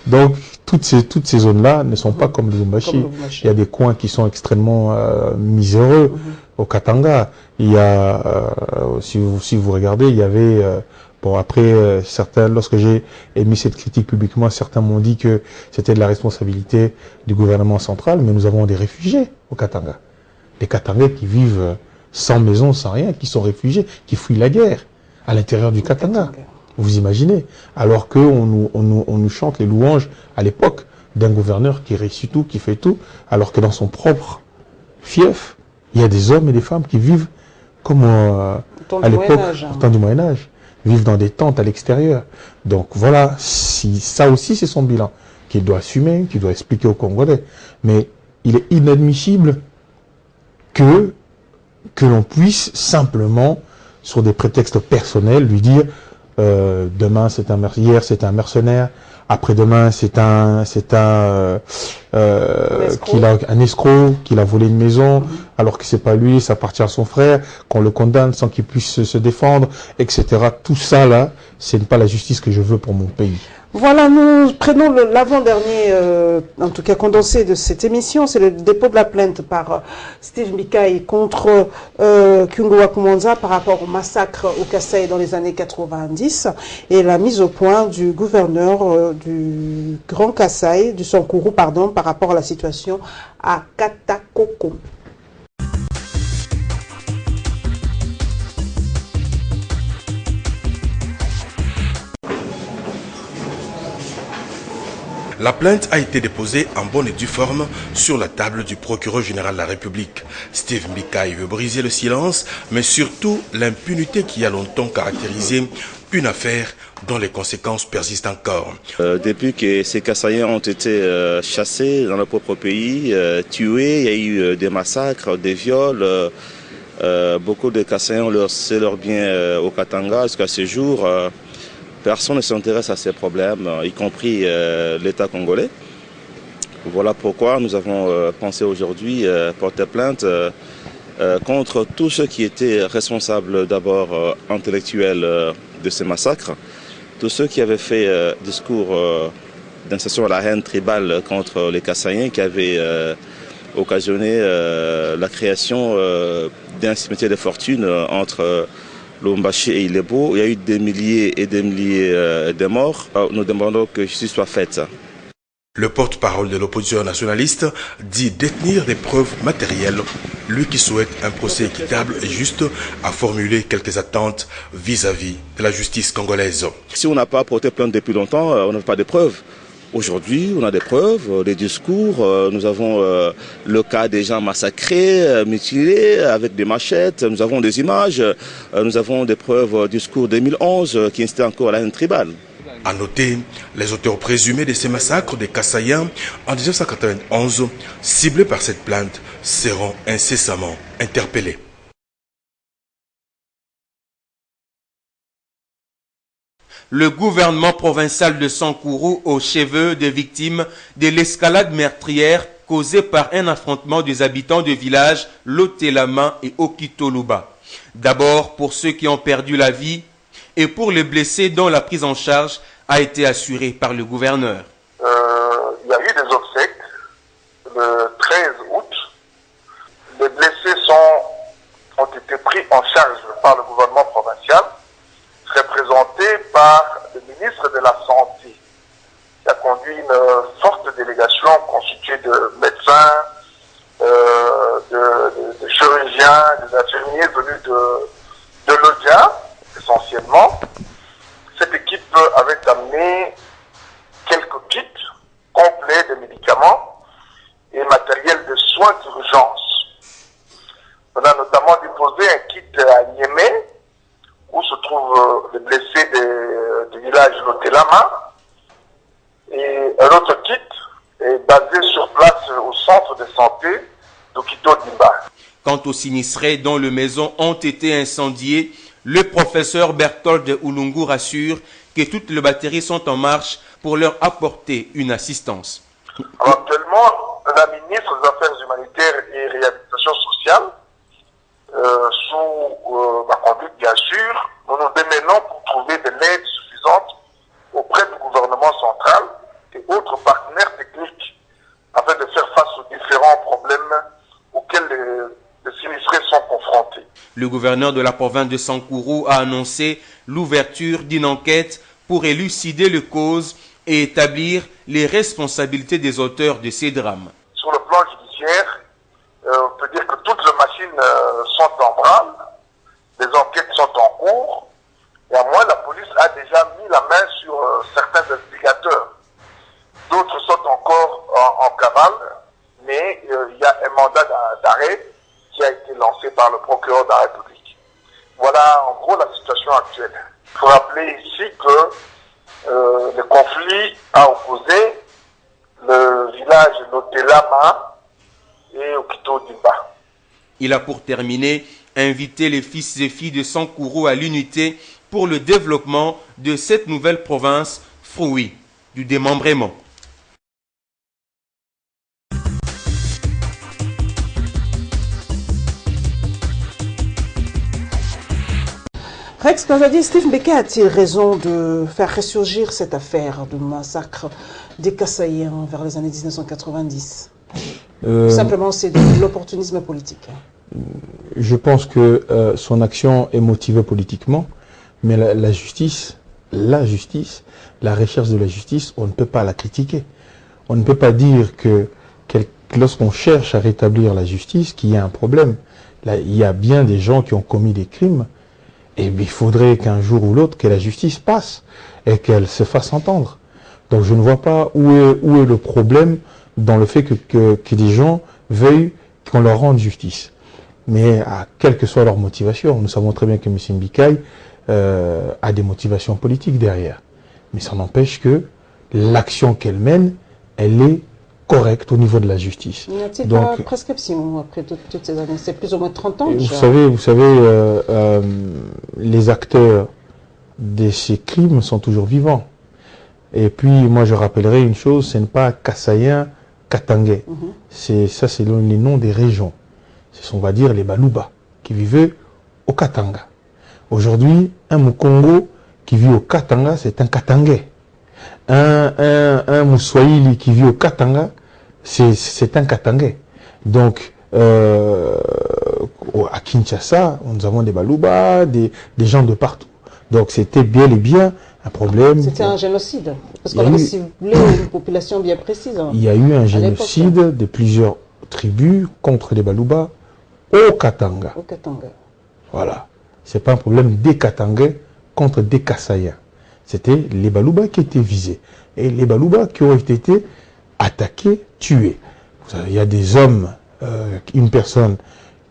Donc toutes ces zones-là ne sont pas comme Lubumbashi. Il y a des coins qui sont extrêmement miséreux. Au Katanga, il y a, si vous regardez, il y avait bon, après, certains, lorsque j'ai émis cette critique publiquement, certains m'ont dit que c'était de la responsabilité du gouvernement central, mais nous avons des réfugiés au Katanga. des Katangais qui vivent sans maison, sans rien, qui sont réfugiés, qui fuient la guerre à l'intérieur du Katanga. Vous imaginez? Alors qu'on nous chante les louanges à l'époque d'un gouverneur qui réussit tout, qui fait tout, alors que dans son propre fief, il y a des hommes et des femmes qui vivent comme à l'époque, au temps du Moyen-Âge, vivent dans des tentes à l'extérieur. Donc voilà, si, ça aussi c'est son bilan, qu'il doit assumer, qu'il doit expliquer aux Congolais. Mais il est inadmissible que l'on puisse simplement, sur des prétextes personnels, lui dire demain c'est un mercenaire, hier c'est un mercenaire, après-demain c'est un escroc, qu'il a volé une maison, alors que c'est pas lui, ça appartient à son frère, qu'on le condamne sans qu'il puisse se défendre, etc. Tout ça là, ce n'est pas la justice que je veux pour mon pays. Voilà, nous prenons l'avant-dernier, en tout cas condensé de cette émission, c'est le dépôt de la plainte par Steve Mbikai contre Kyungwa Kumonza par rapport au massacre au Kasaï dans les années 90 et la mise au point du gouverneur du Grand Kasaï, du Sankourou, pardon, par rapport à la situation à Katakoko. La plainte a été déposée en bonne et due forme sur la table du procureur général de la République. Steve Mbikai veut briser le silence, mais surtout l'impunité qui a longtemps caractérisé une affaire dont les conséquences persistent encore. Depuis que ces Kasaïens ont été chassés dans leur propre pays, tués, il y a eu des massacres, des viols. Beaucoup de Kasaïens ont laissé leurs biens au Katanga jusqu'à ce jour. Personne ne s'intéresse à ces problèmes, y compris l'État congolais. Voilà pourquoi nous avons pensé aujourd'hui porter plainte contre tous ceux qui étaient responsables d'abord intellectuels de ces massacres, tous ceux qui avaient fait discours d'incitation à la haine tribale contre les Kasaïens, qui avaient occasionné la création d'un cimetière de fortune entre Lubumbashi et Ilebo. Il y a eu des milliers et des milliers de morts. Nous demandons que justice soit faite. Le porte-parole de l'opposition nationaliste dit détenir des preuves matérielles. Lui qui souhaite un procès équitable et juste a formulé quelques attentes vis-à-vis de la justice congolaise. Si on n'a pas porté plainte depuis longtemps, on n'a pas de preuves. Aujourd'hui, on a des preuves, des discours. Nous avons le cas des gens massacrés, mutilés, avec des machettes. Nous avons des images. Nous avons des preuves du discours 2011 qui incitaient encore à la haine tribale. À noter, les auteurs présumés de ces massacres des Kasaïens en 1991, ciblés par cette plainte, seront incessamment interpellés. Le gouvernement provincial de Sankourou aux cheveux des victimes de l'escalade meurtrière causée par un affrontement des habitants de villages Lotelama et Okitoluba. D'abord pour ceux qui ont perdu la vie et pour les blessés dont la prise en charge a été assurée par le gouverneur. Il y a eu des obsèques le 13 août. Les blessés ont été pris en charge par le gouvernement provincial, représenté par le ministre de la Santé, qui a conduit une forte délégation constituée de médecins, de chirurgiens, des infirmiers venus de l'Odia, essentiellement. Cette équipe avait amené quelques kits complets de médicaments et matériel de soins d'urgence. On a notamment déposé un kit à Niamey, où se trouvent les blessés du village Lotelama. Et un autre kit est basé sur place au centre de santé d'Okito Dimba. Quant aux sinistrés dont les maisons ont été incendiées, le professeur Berthold Ulungu rassure que toutes les batteries sont en marche pour leur apporter une assistance. Alors, actuellement, la ministre des Affaires humanitaires et réhabilitation sociale, sous ma conduite bien sûr, nous nous démenons pour trouver de l'aide suffisante auprès du gouvernement central et autres partenaires techniques afin de faire face aux différents problèmes auxquels les sinistrés sont confrontés. Le gouverneur de la province de Sankourou a annoncé l'ouverture d'une enquête pour élucider les causes et établir les responsabilités des auteurs de ces drames. Sur le plan judiciaire, on peut dire que toutes les sont en branle, les enquêtes sont en cours, et à moins la police a déjà mis la main sur certains investigateurs. D'autres sont encore en cavale, mais il y a un mandat d'arrêt qui a été lancé par le procureur de la République. Voilà en gros la situation actuelle. Il faut rappeler ici que le conflit a opposé le village Notelama et Okito Dimba. Il a pour terminer invité les fils et filles de Sankourou à l'unité pour le développement de cette nouvelle province, fruit du démembrement. Rex Kazadi, Steve Mbeki a-t-il raison de faire ressurgir cette affaire de massacre des Kassaïens vers les années 1990 Simplement, c'est de l'opportunisme politique. Je pense que son action est motivée politiquement, mais la justice, la recherche de la justice, on ne peut pas la critiquer. On ne peut pas dire que lorsqu'on cherche à rétablir la justice, qu'il y a un problème. Là, il y a bien des gens qui ont commis des crimes, et il faudrait qu'un jour ou l'autre, que la justice passe et qu'elle se fasse entendre. Donc je ne vois pas où est le problème dans le fait que des gens veuillent qu'on leur rende justice. Mais quelle que soit leur motivation, nous savons très bien que M. Mbeki a des motivations politiques derrière. Mais ça n'empêche que l'action qu'elle mène, elle est correcte au niveau de la justice. N'y a-t-il pas prescription après toutes ces années? C'est plus ou moins 30 ans déjà. Vous savez, les acteurs de ces crimes sont toujours vivants. Et puis, moi, je rappellerai une chose, ce n'est pas Kassaïen, Katangais. Ça, c'est les noms des régions. Ce sont, on va dire, les Baluba, qui vivaient au Katanga. Aujourd'hui, un Mukongo qui vit au Katanga, c'est un Katangais. Un Moussoïli qui vit au Katanga, c'est un Katangais. Donc, à Kinshasa, nous avons des Baluba, des gens de partout. Donc, c'était bien et bien un problème. C'était un génocide, parce qu'on avait ciblé une population bien précise. Il y a eu un génocide de plusieurs tribus contre les Baluba au Katanga. Au Katanga. Voilà. C'est pas un problème des Katangais contre des Kassaïens. C'était les Baluba qui étaient visés. Et les Baluba qui ont été attaqués, tués. Il y a des hommes, une personne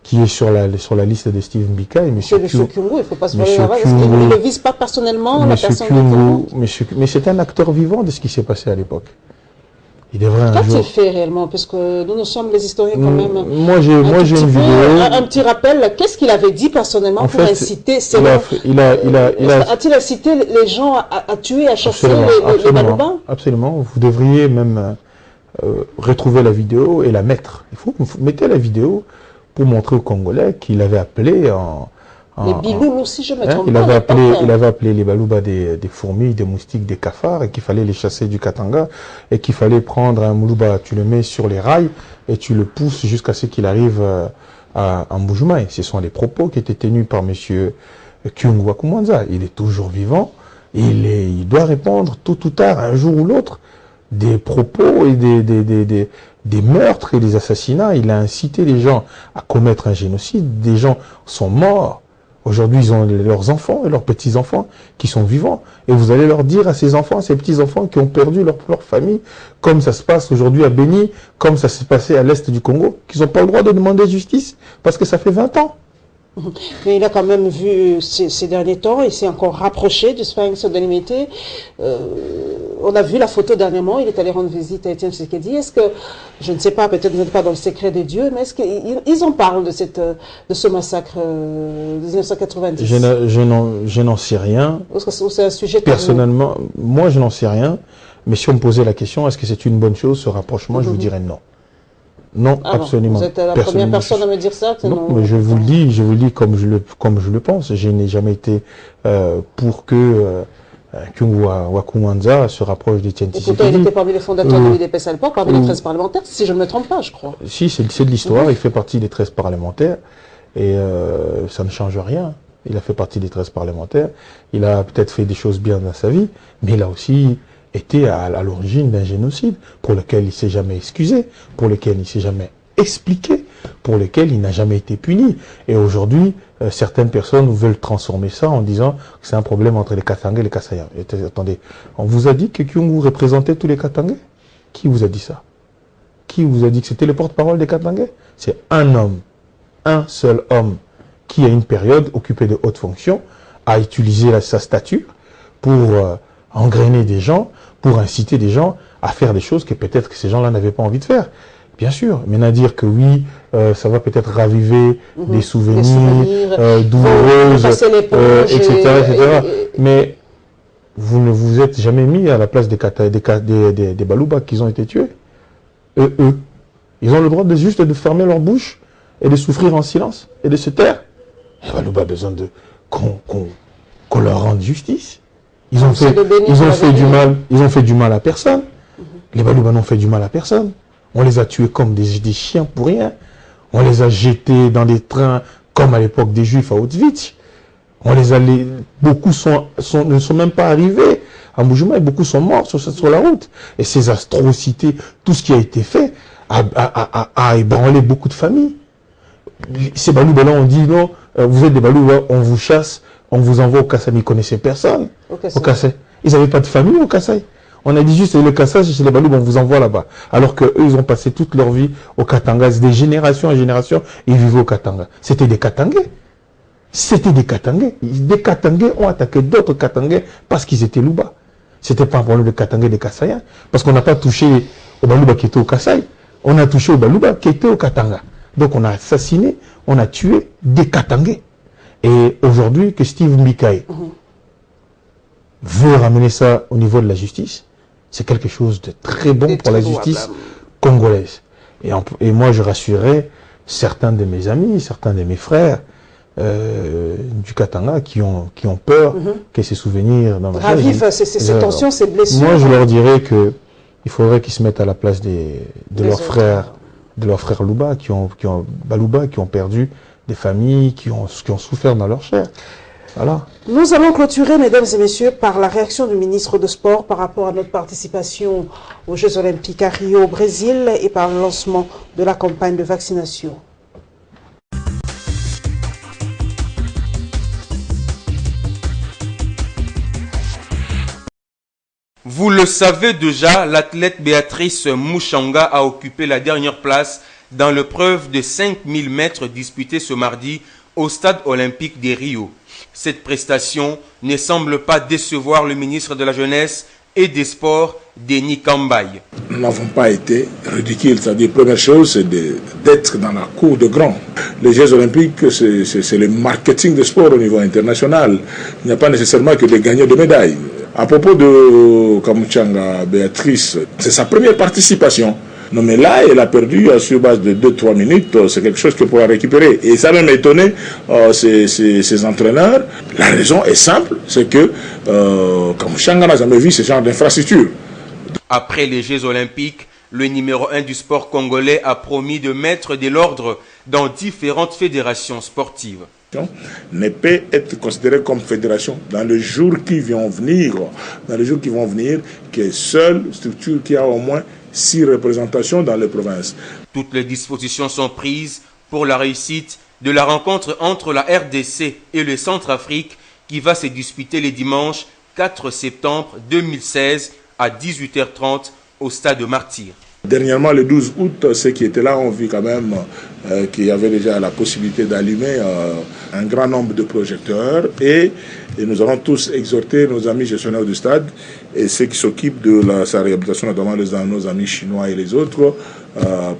qui est sur la liste de Steve Mbeki, et M. Kyungu, il ne faut pas se voiler la face, parce qu'il ne le vise pas personnellement, la personne Kyungu, mais c'est un acteur vivant de ce qui s'est passé à l'époque. Il devrait un jour... Qu'as-t-il fait réellement? Parce que nous sommes les historiens quand même. Moi j'ai une vidéo. Un petit rappel, qu'est-ce qu'il avait dit personnellement pour inciter a-t-il incité les gens à tuer, à chasser les Baluba? Absolument. Vous devriez même retrouver la vidéo et la mettre. Il faut que vous mettez la vidéo pour montrer aux Congolais qu'il avait appelé les Biloul aussi, je me trompe il avait appelé les Baluba des fourmis, des moustiques, des cafards, et qu'il fallait les chasser du Katanga, et qu'il fallait prendre un Moulouba, tu le mets sur les rails, et tu le pousses jusqu'à ce qu'il arrive à Mbujimaï. Ce sont les propos qui étaient tenus par M. Kyungu Wakumanza. Il est toujours vivant, et il doit répondre tôt ou tard, un jour ou l'autre, des propos et des meurtres et des assassinats. Il a incité les gens à commettre un génocide. Des gens sont morts. Aujourd'hui, ils ont leurs enfants et leurs petits-enfants qui sont vivants. Et vous allez leur dire à ces enfants, à ces petits-enfants qui ont perdu leur famille, comme ça se passe aujourd'hui à Béni, comme ça s'est passé à l'est du Congo, qu'ils n'ont pas le droit de demander justice parce que ça fait 20 ans. Mais il a quand même vu ces derniers temps, il s'est encore rapproché du Sphinx de Limité. On a vu la photo dernièrement, il est allé rendre visite à Étienne Tshisekedi. Est-ce que, je ne sais pas, peut-être vous n'êtes pas dans le secret des dieux, mais est-ce qu'ils en parlent de ce massacre de 1990? Je n'en sais rien. C'est un sujet personnellement, moi je n'en sais rien, mais si on me posait la question, est-ce que c'est une bonne chose ce rapprochement, je vous dirais non. Non, absolument. Vous êtes la première personne à me dire ça. Non, mais je vous le dis comme je le pense. Je n'ai jamais été pour que Kyungu Wakumanza se rapproche d'Étienne Tshisekedi. Pourtant, il était parmi les fondateurs de l'UDPS à l'époque, parmi les 13 parlementaires, si je ne me trompe pas, je crois. Si, c'est de l'histoire. Il fait partie des 13 parlementaires et ça ne change rien. Il a fait partie des 13 parlementaires. Il a peut-être fait des choses bien dans sa vie, mais il a aussi était à l'origine d'un génocide pour lequel il ne s'est jamais excusé, pour lequel il ne s'est jamais expliqué, pour lesquels il n'a jamais été puni. Et aujourd'hui, certaines personnes veulent transformer ça en disant que c'est un problème entre les Katangais et les Kassayens. Attendez, on vous a dit que Kyungu représentait tous les Katangais? Qui vous a dit ça? Qui vous a dit que c'était le porte-parole des Katangais? C'est un homme, un seul homme, qui à une période occupé de hautes fonctions, a utilisé sa stature pour engrainer des gens, pour inciter des gens à faire des choses que peut-être que ces gens-là n'avaient pas envie de faire. Bien sûr, maintenant dire que oui, ça va peut-être raviver des souvenirs douloureux, etc. Mais vous ne vous êtes jamais mis à la place des Balouba qui ont été tués. Eux, ils ont le droit de juste de fermer leur bouche et de souffrir en silence et de se taire. Les Balouba a besoin de qu'on leur rende justice. Ils ont fait du mal à personne. Les Balouba n'ont fait du mal à personne. On les a tués comme des chiens pour rien. On les a jetés dans des trains comme à l'époque des Juifs à Auschwitz. Beaucoup ne sont même pas arrivés à Mbuji-Mayi, beaucoup sont morts sur la route. Et ces atrocités, tout ce qui a été fait, a ébranlé beaucoup de familles. Ces Balouba-là ont dit non, vous êtes des Balouba, on vous chasse, on vous envoie au Kassai. Ils ne connaissaient personne au Kassai. Ils n'avaient pas de famille au Kassai. On a dit juste le Kassai, chez les Balouba, on vous envoie là-bas. Alors qu'eux, ils ont passé toute leur vie au Katanga. Des générations en génération, ils vivaient au Katanga. C'était des Katangais. C'était des Katangais. Des Katangais ont attaqué d'autres Katangais parce qu'ils étaient Louba. C'était pas un problème de Katangais des Kassayens. Parce qu'on n'a pas touché au Balouba qui était au Kassai. On a touché au Balouba qui était au Katanga. Donc on a assassiné, on a tué des Katangais. Et aujourd'hui, que Steve Mbikai veut ramener ça au niveau de la justice, c'est quelque chose de très bon pour la justice congolaise. Et moi, je rassurerai certains de mes amis, certains de mes frères du Katanga qui ont peur que ces souvenirs dans ravivent ces tensions, ces blessures. Moi, je leur dirais que il faudrait qu'ils se mettent à la place de leurs frères Louba, Balouba, qui ont perdu des familles, qui ont souffert dans leur chair. Voilà. Nous allons clôturer, mesdames et messieurs, par la réaction du ministre de Sport par rapport à notre participation aux Jeux Olympiques à Rio, au Brésil, et par le lancement de la campagne de vaccination. Vous le savez déjà, l'athlète Béatrice Mouchanga a occupé la dernière place dans l'épreuve de 5000 mètres disputée ce mardi au stade olympique de Rio. Cette prestation ne semble pas décevoir le ministre de la Jeunesse et des Sports, Denis Kambaye. Nous n'avons pas été ridicules. C'est-à-dire, première chose, c'est d'être dans la cour de grand. Les Jeux Olympiques, c'est le marketing de sport au niveau international. Il n'y a pas nécessairement que de gagner des médailles. À propos de Kamuchanga Béatrice, c'est sa première participation. Non, mais là, elle a perdu sur base de 2-3 minutes. C'est quelque chose qu'elle pourra récupérer. Et ça même étonné ses entraîneurs. La raison est simple, c'est que Kamuchanga n'a jamais vu ce genre d'infrastructure. Après les Jeux Olympiques, le numéro 1 du sport congolais a promis de mettre de l'ordre dans différentes fédérations sportives. Ne peut être considérée comme fédération dans les jours qui vont venir. Dans les jours qui vont venir, qui est seule structure qui a au moins 6 représentations dans les provinces. Toutes les dispositions sont prises pour la réussite de la rencontre entre la RDC et le Centrafrique qui va se disputer les dimanches 4 septembre 2016 à 18h30 au stade Martyr. Dernièrement, le 12 août, ceux qui étaient là ont vu quand même qu'il y avait déjà la possibilité d'allumer un grand nombre de projecteurs et nous allons tous exhorter nos amis gestionnaires du stade et ceux qui s'occupent de sa réhabilitation, notamment nos amis chinois et les autres,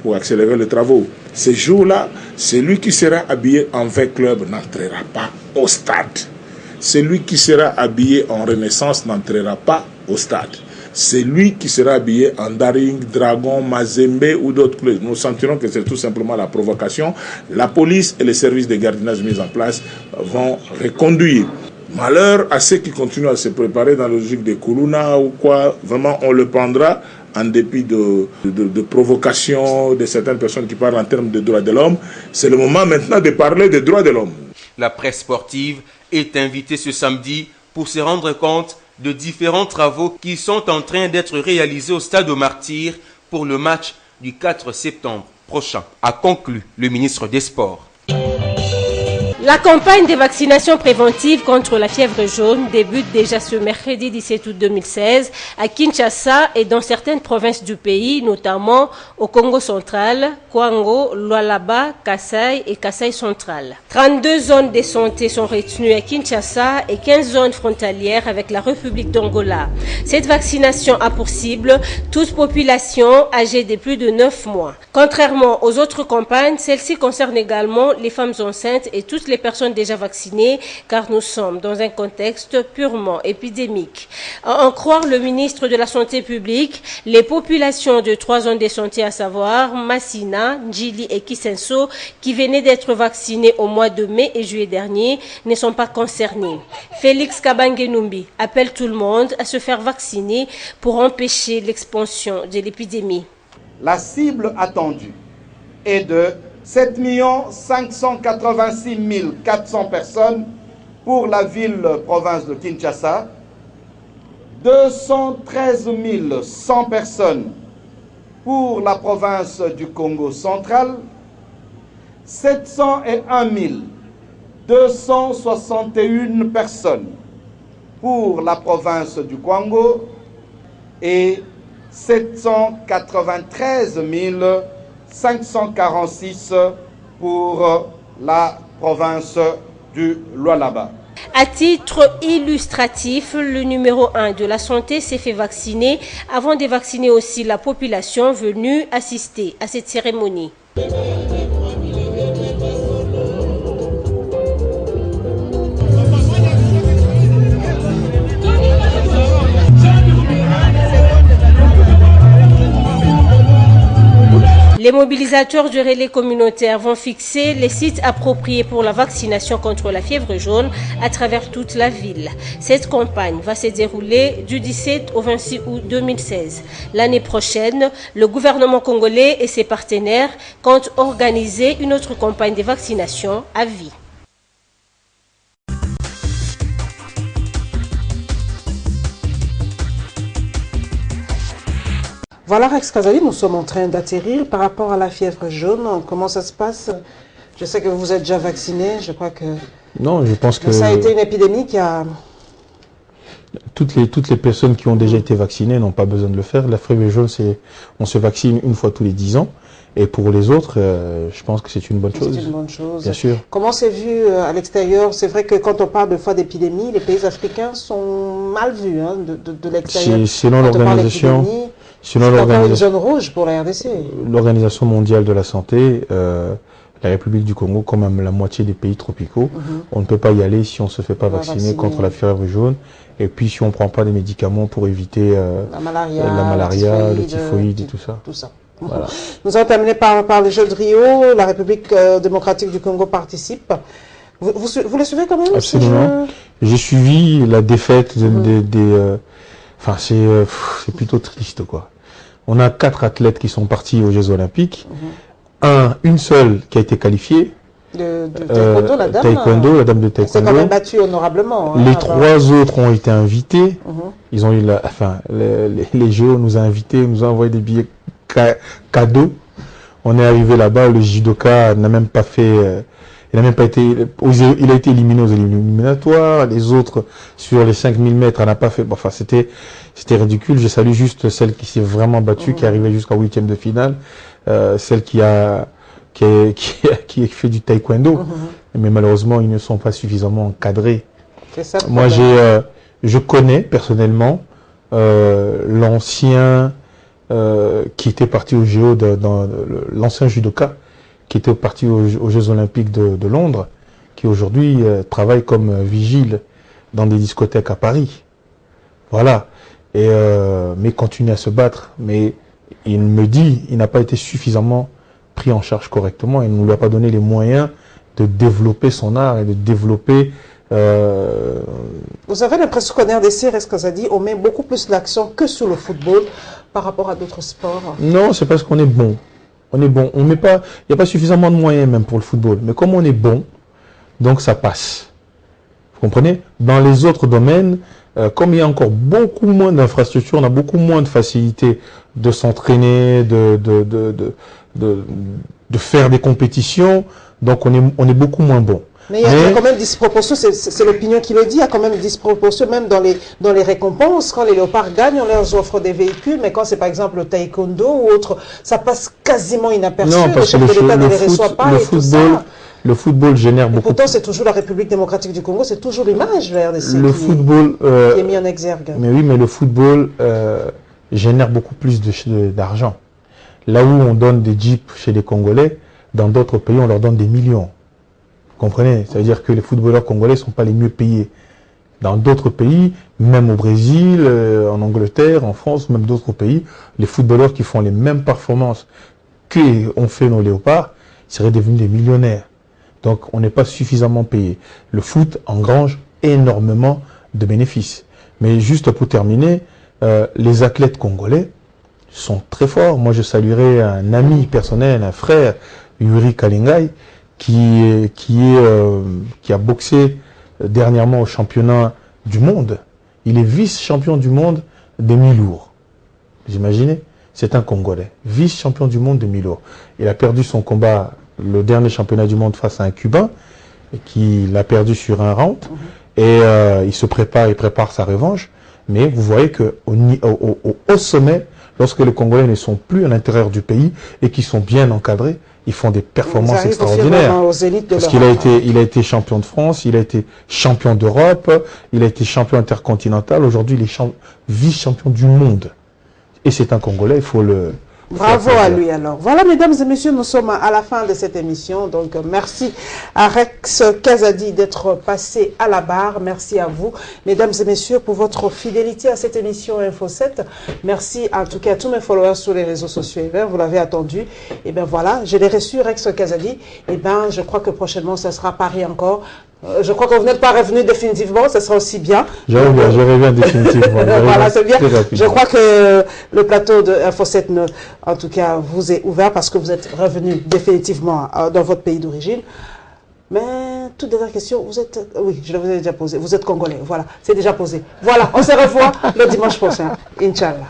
pour accélérer les travaux. Ces jours-là, celui qui sera habillé en vrai club n'entrera pas au stade. Celui qui sera habillé en Renaissance n'entrera pas au stade. C'est lui qui sera habillé en Daring, Dragon, Mazembe ou d'autres clubs. Nous sentirons que c'est tout simplement la provocation. La police et les services de gardiennage mis en place vont reconduire. Malheur à ceux qui continuent à se préparer dans la logique de Koulouna ou quoi. Vraiment, on le prendra en dépit de provocation de certaines personnes qui parlent en termes de droits de l'homme. C'est le moment maintenant de parler des droits de l'homme. La presse sportive est invitée ce samedi pour se rendre compte de différents travaux qui sont en train d'être réalisés au stade Martyr pour le match du 4 septembre. prochain, a conclu le ministre des Sports. La campagne de vaccination préventive contre la fièvre jaune débute déjà ce mercredi 17 août 2016 à Kinshasa et dans certaines provinces du pays, notamment au Congo central, Kwango, Lualaba, Kasai et Kasai central. 32 zones de santé sont retenues à Kinshasa et 15 zones frontalières avec la République d'Angola. Cette vaccination a pour cible toute population âgée de plus de 9 mois. Contrairement aux autres campagnes, celle-ci concerne également les femmes enceintes et toutes les personnes déjà vaccinées, car nous sommes dans un contexte purement épidémique. À en croire le ministre de la Santé publique, les populations de 3 zones de santé, à savoir Massina, Ndjili et Kisenso, qui venaient d'être vaccinées au mois de mai et juillet dernier, ne sont pas concernées. Félix Kabangenumbi appelle tout le monde à se faire vacciner pour empêcher l'expansion de l'épidémie. La cible attendue est de 7 586 400 personnes pour la ville-province de Kinshasa, 213 100 personnes pour la province du Congo central, 701 261 personnes pour la province du Kwango et 793 546 pour la province du Lualaba. À titre illustratif, le numéro 1 de la santé s'est fait vacciner avant de vacciner aussi la population venue assister à cette cérémonie. Les mobilisateurs du relais communautaire vont fixer les sites appropriés pour la vaccination contre la fièvre jaune à travers toute la ville. Cette campagne va se dérouler du 17 au 26 août 2016. L'année prochaine, le gouvernement congolais et ses partenaires comptent organiser une autre campagne de vaccination à vie. Voilà, Rex Kazali, nous sommes en train d'atterrir par rapport à la fièvre jaune. Comment ça se passe? Je sais que vous êtes déjà vacciné, je crois que... Non, je pense que... Ça a été une épidémie qui a... Toutes les personnes qui ont déjà été vaccinées n'ont pas besoin de le faire. La fièvre jaune, on se vaccine une fois tous les 10 ans. Et pour les autres, je pense que c'est une bonne chose. C'est une bonne chose. Bien sûr. Comment c'est vu à l'extérieur? C'est vrai que quand on parle de fois d'épidémie, les pays africains sont mal vus hein, de l'extérieur. Selon l'organisation... C'est encore une zone rouge pour la RDC. L'Organisation mondiale de la santé, la République du Congo, comme même la moitié des pays tropicaux, on ne peut pas y aller si on ne se fait pas vacciner contre la fièvre jaune. Et puis si on ne prend pas des médicaments pour éviter la malaria, le typhoïde et tout ça. Voilà. Nous allons terminer par les Jeux de Rio. La République démocratique du Congo participe. Vous le suivez quand même? Absolument. J'ai suivi la défaite enfin, c'est plutôt triste, quoi. On a 4 athlètes qui sont partis aux Jeux Olympiques. Une seule qui a été qualifiée. De taekwondo, la dame. La dame de taekwondo. Elle s'est quand même battue honorablement. Les 3 autres ont été invités. Ils ont eu les Jeux nous ont invités, nous ont envoyé des billets cadeaux. On est arrivé là-bas, le judoka n'a même pas fait... il a été éliminé aux éliminatoires. Les autres, sur les 5000 mètres, elle n'a pas fait... Bon, enfin, c'était ridicule. Je salue juste celle qui s'est vraiment battue, qui est arrivée jusqu'à 8e de finale. Celle qui fait du taekwondo. Mais malheureusement, ils ne sont pas suffisamment encadrés. Ça, moi, je connais personnellement l'ancien qui était parti au JO, l'ancien judoka, qui était parti aux Jeux Olympiques de Londres, qui aujourd'hui travaille comme vigile dans des discothèques à Paris. Voilà. Mais continue à se battre. Mais il me dit, il n'a pas été suffisamment pris en charge correctement. Il ne lui a pas donné les moyens de développer son art et de développer... Vous avez l'impression qu'en RDC, Kazadi, on met beaucoup plus l'accent que sur le football par rapport à d'autres sports? Non, c'est parce qu'on est bon. On est bon. On met pas, il n'y a pas suffisamment de moyens même pour le football. Mais comme on est bon, donc ça passe. Vous comprenez? Dans les autres domaines, comme il y a encore beaucoup moins d'infrastructures, on a beaucoup moins de facilité de s'entraîner, de faire des compétitions, donc on est beaucoup moins bon. Mais il y a quand même disproportion, c'est l'opinion qui le dit, il y a quand même disproportion même dans les récompenses. Quand les léopards gagnent, on leur offre des véhicules, mais quand c'est par exemple le taekwondo ou autre, ça passe quasiment inaperçu. Non, parce que le football génère beaucoup. Pourtant, c'est toujours la République démocratique du Congo, c'est toujours l'image de RDC qui est mis en exergue. Mais oui, mais le football génère beaucoup plus d'argent. Là où on donne des jeeps chez les Congolais, dans d'autres pays, on leur donne des millions. Vous comprenez? Ça veut dire que les footballeurs congolais ne sont pas les mieux payés. Dans d'autres pays, même au Brésil, en Angleterre, en France, même d'autres pays, les footballeurs qui font les mêmes performances qu'ont fait nos léopards seraient devenus des millionnaires. Donc on n'est pas suffisamment payé. Le foot engrange énormément de bénéfices. Mais juste pour terminer, les athlètes congolais sont très forts. Moi je saluerai un ami personnel, un frère, Yuri Kalingai, qui a boxé dernièrement au championnat du monde. Il est vice-champion du monde des mi-lourds. Vous imaginez? C'est un Congolais, vice-champion du monde des mi-lourds. Il a perdu son combat, le dernier championnat du monde face à un Cubain, qu'il a perdu sur un round. Et il prépare sa revanche. Mais vous voyez qu'au sommet, lorsque les Congolais ne sont plus à l'intérieur du pays et qui sont bien encadrés, ils font des performances extraordinaires. Parce qu'il a été champion de France, il a été champion d'Europe, il a été champion intercontinental. Aujourd'hui, il est vice-champion du monde. Et c'est un Congolais, il faut le... Bravo à lui alors. Voilà, mesdames et messieurs, nous sommes à la fin de cette émission. Donc, merci à Rex Kazadi d'être passé à la barre. Merci à vous, mesdames et messieurs, pour votre fidélité à cette émission Info 7. Merci en tout cas à tous mes followers sur les réseaux sociaux. Vous l'avez attendu. Et bien voilà, je l'ai reçu, Rex Kazadi. Et bien, je crois que prochainement, ce sera Paris encore. Je crois que vous n'êtes pas revenu définitivement, ça sera aussi bien. Je reviens définitivement. Voilà, c'est bien. Je crois que le plateau de Info 7, en tout cas, vous est ouvert parce que vous êtes revenu définitivement dans votre pays d'origine. Mais, toute dernière question, vous êtes... Oui, je vous ai déjà posé. Vous êtes Congolais, voilà, c'est déjà posé. Voilà, on se revoit le dimanche prochain, Inch'Allah.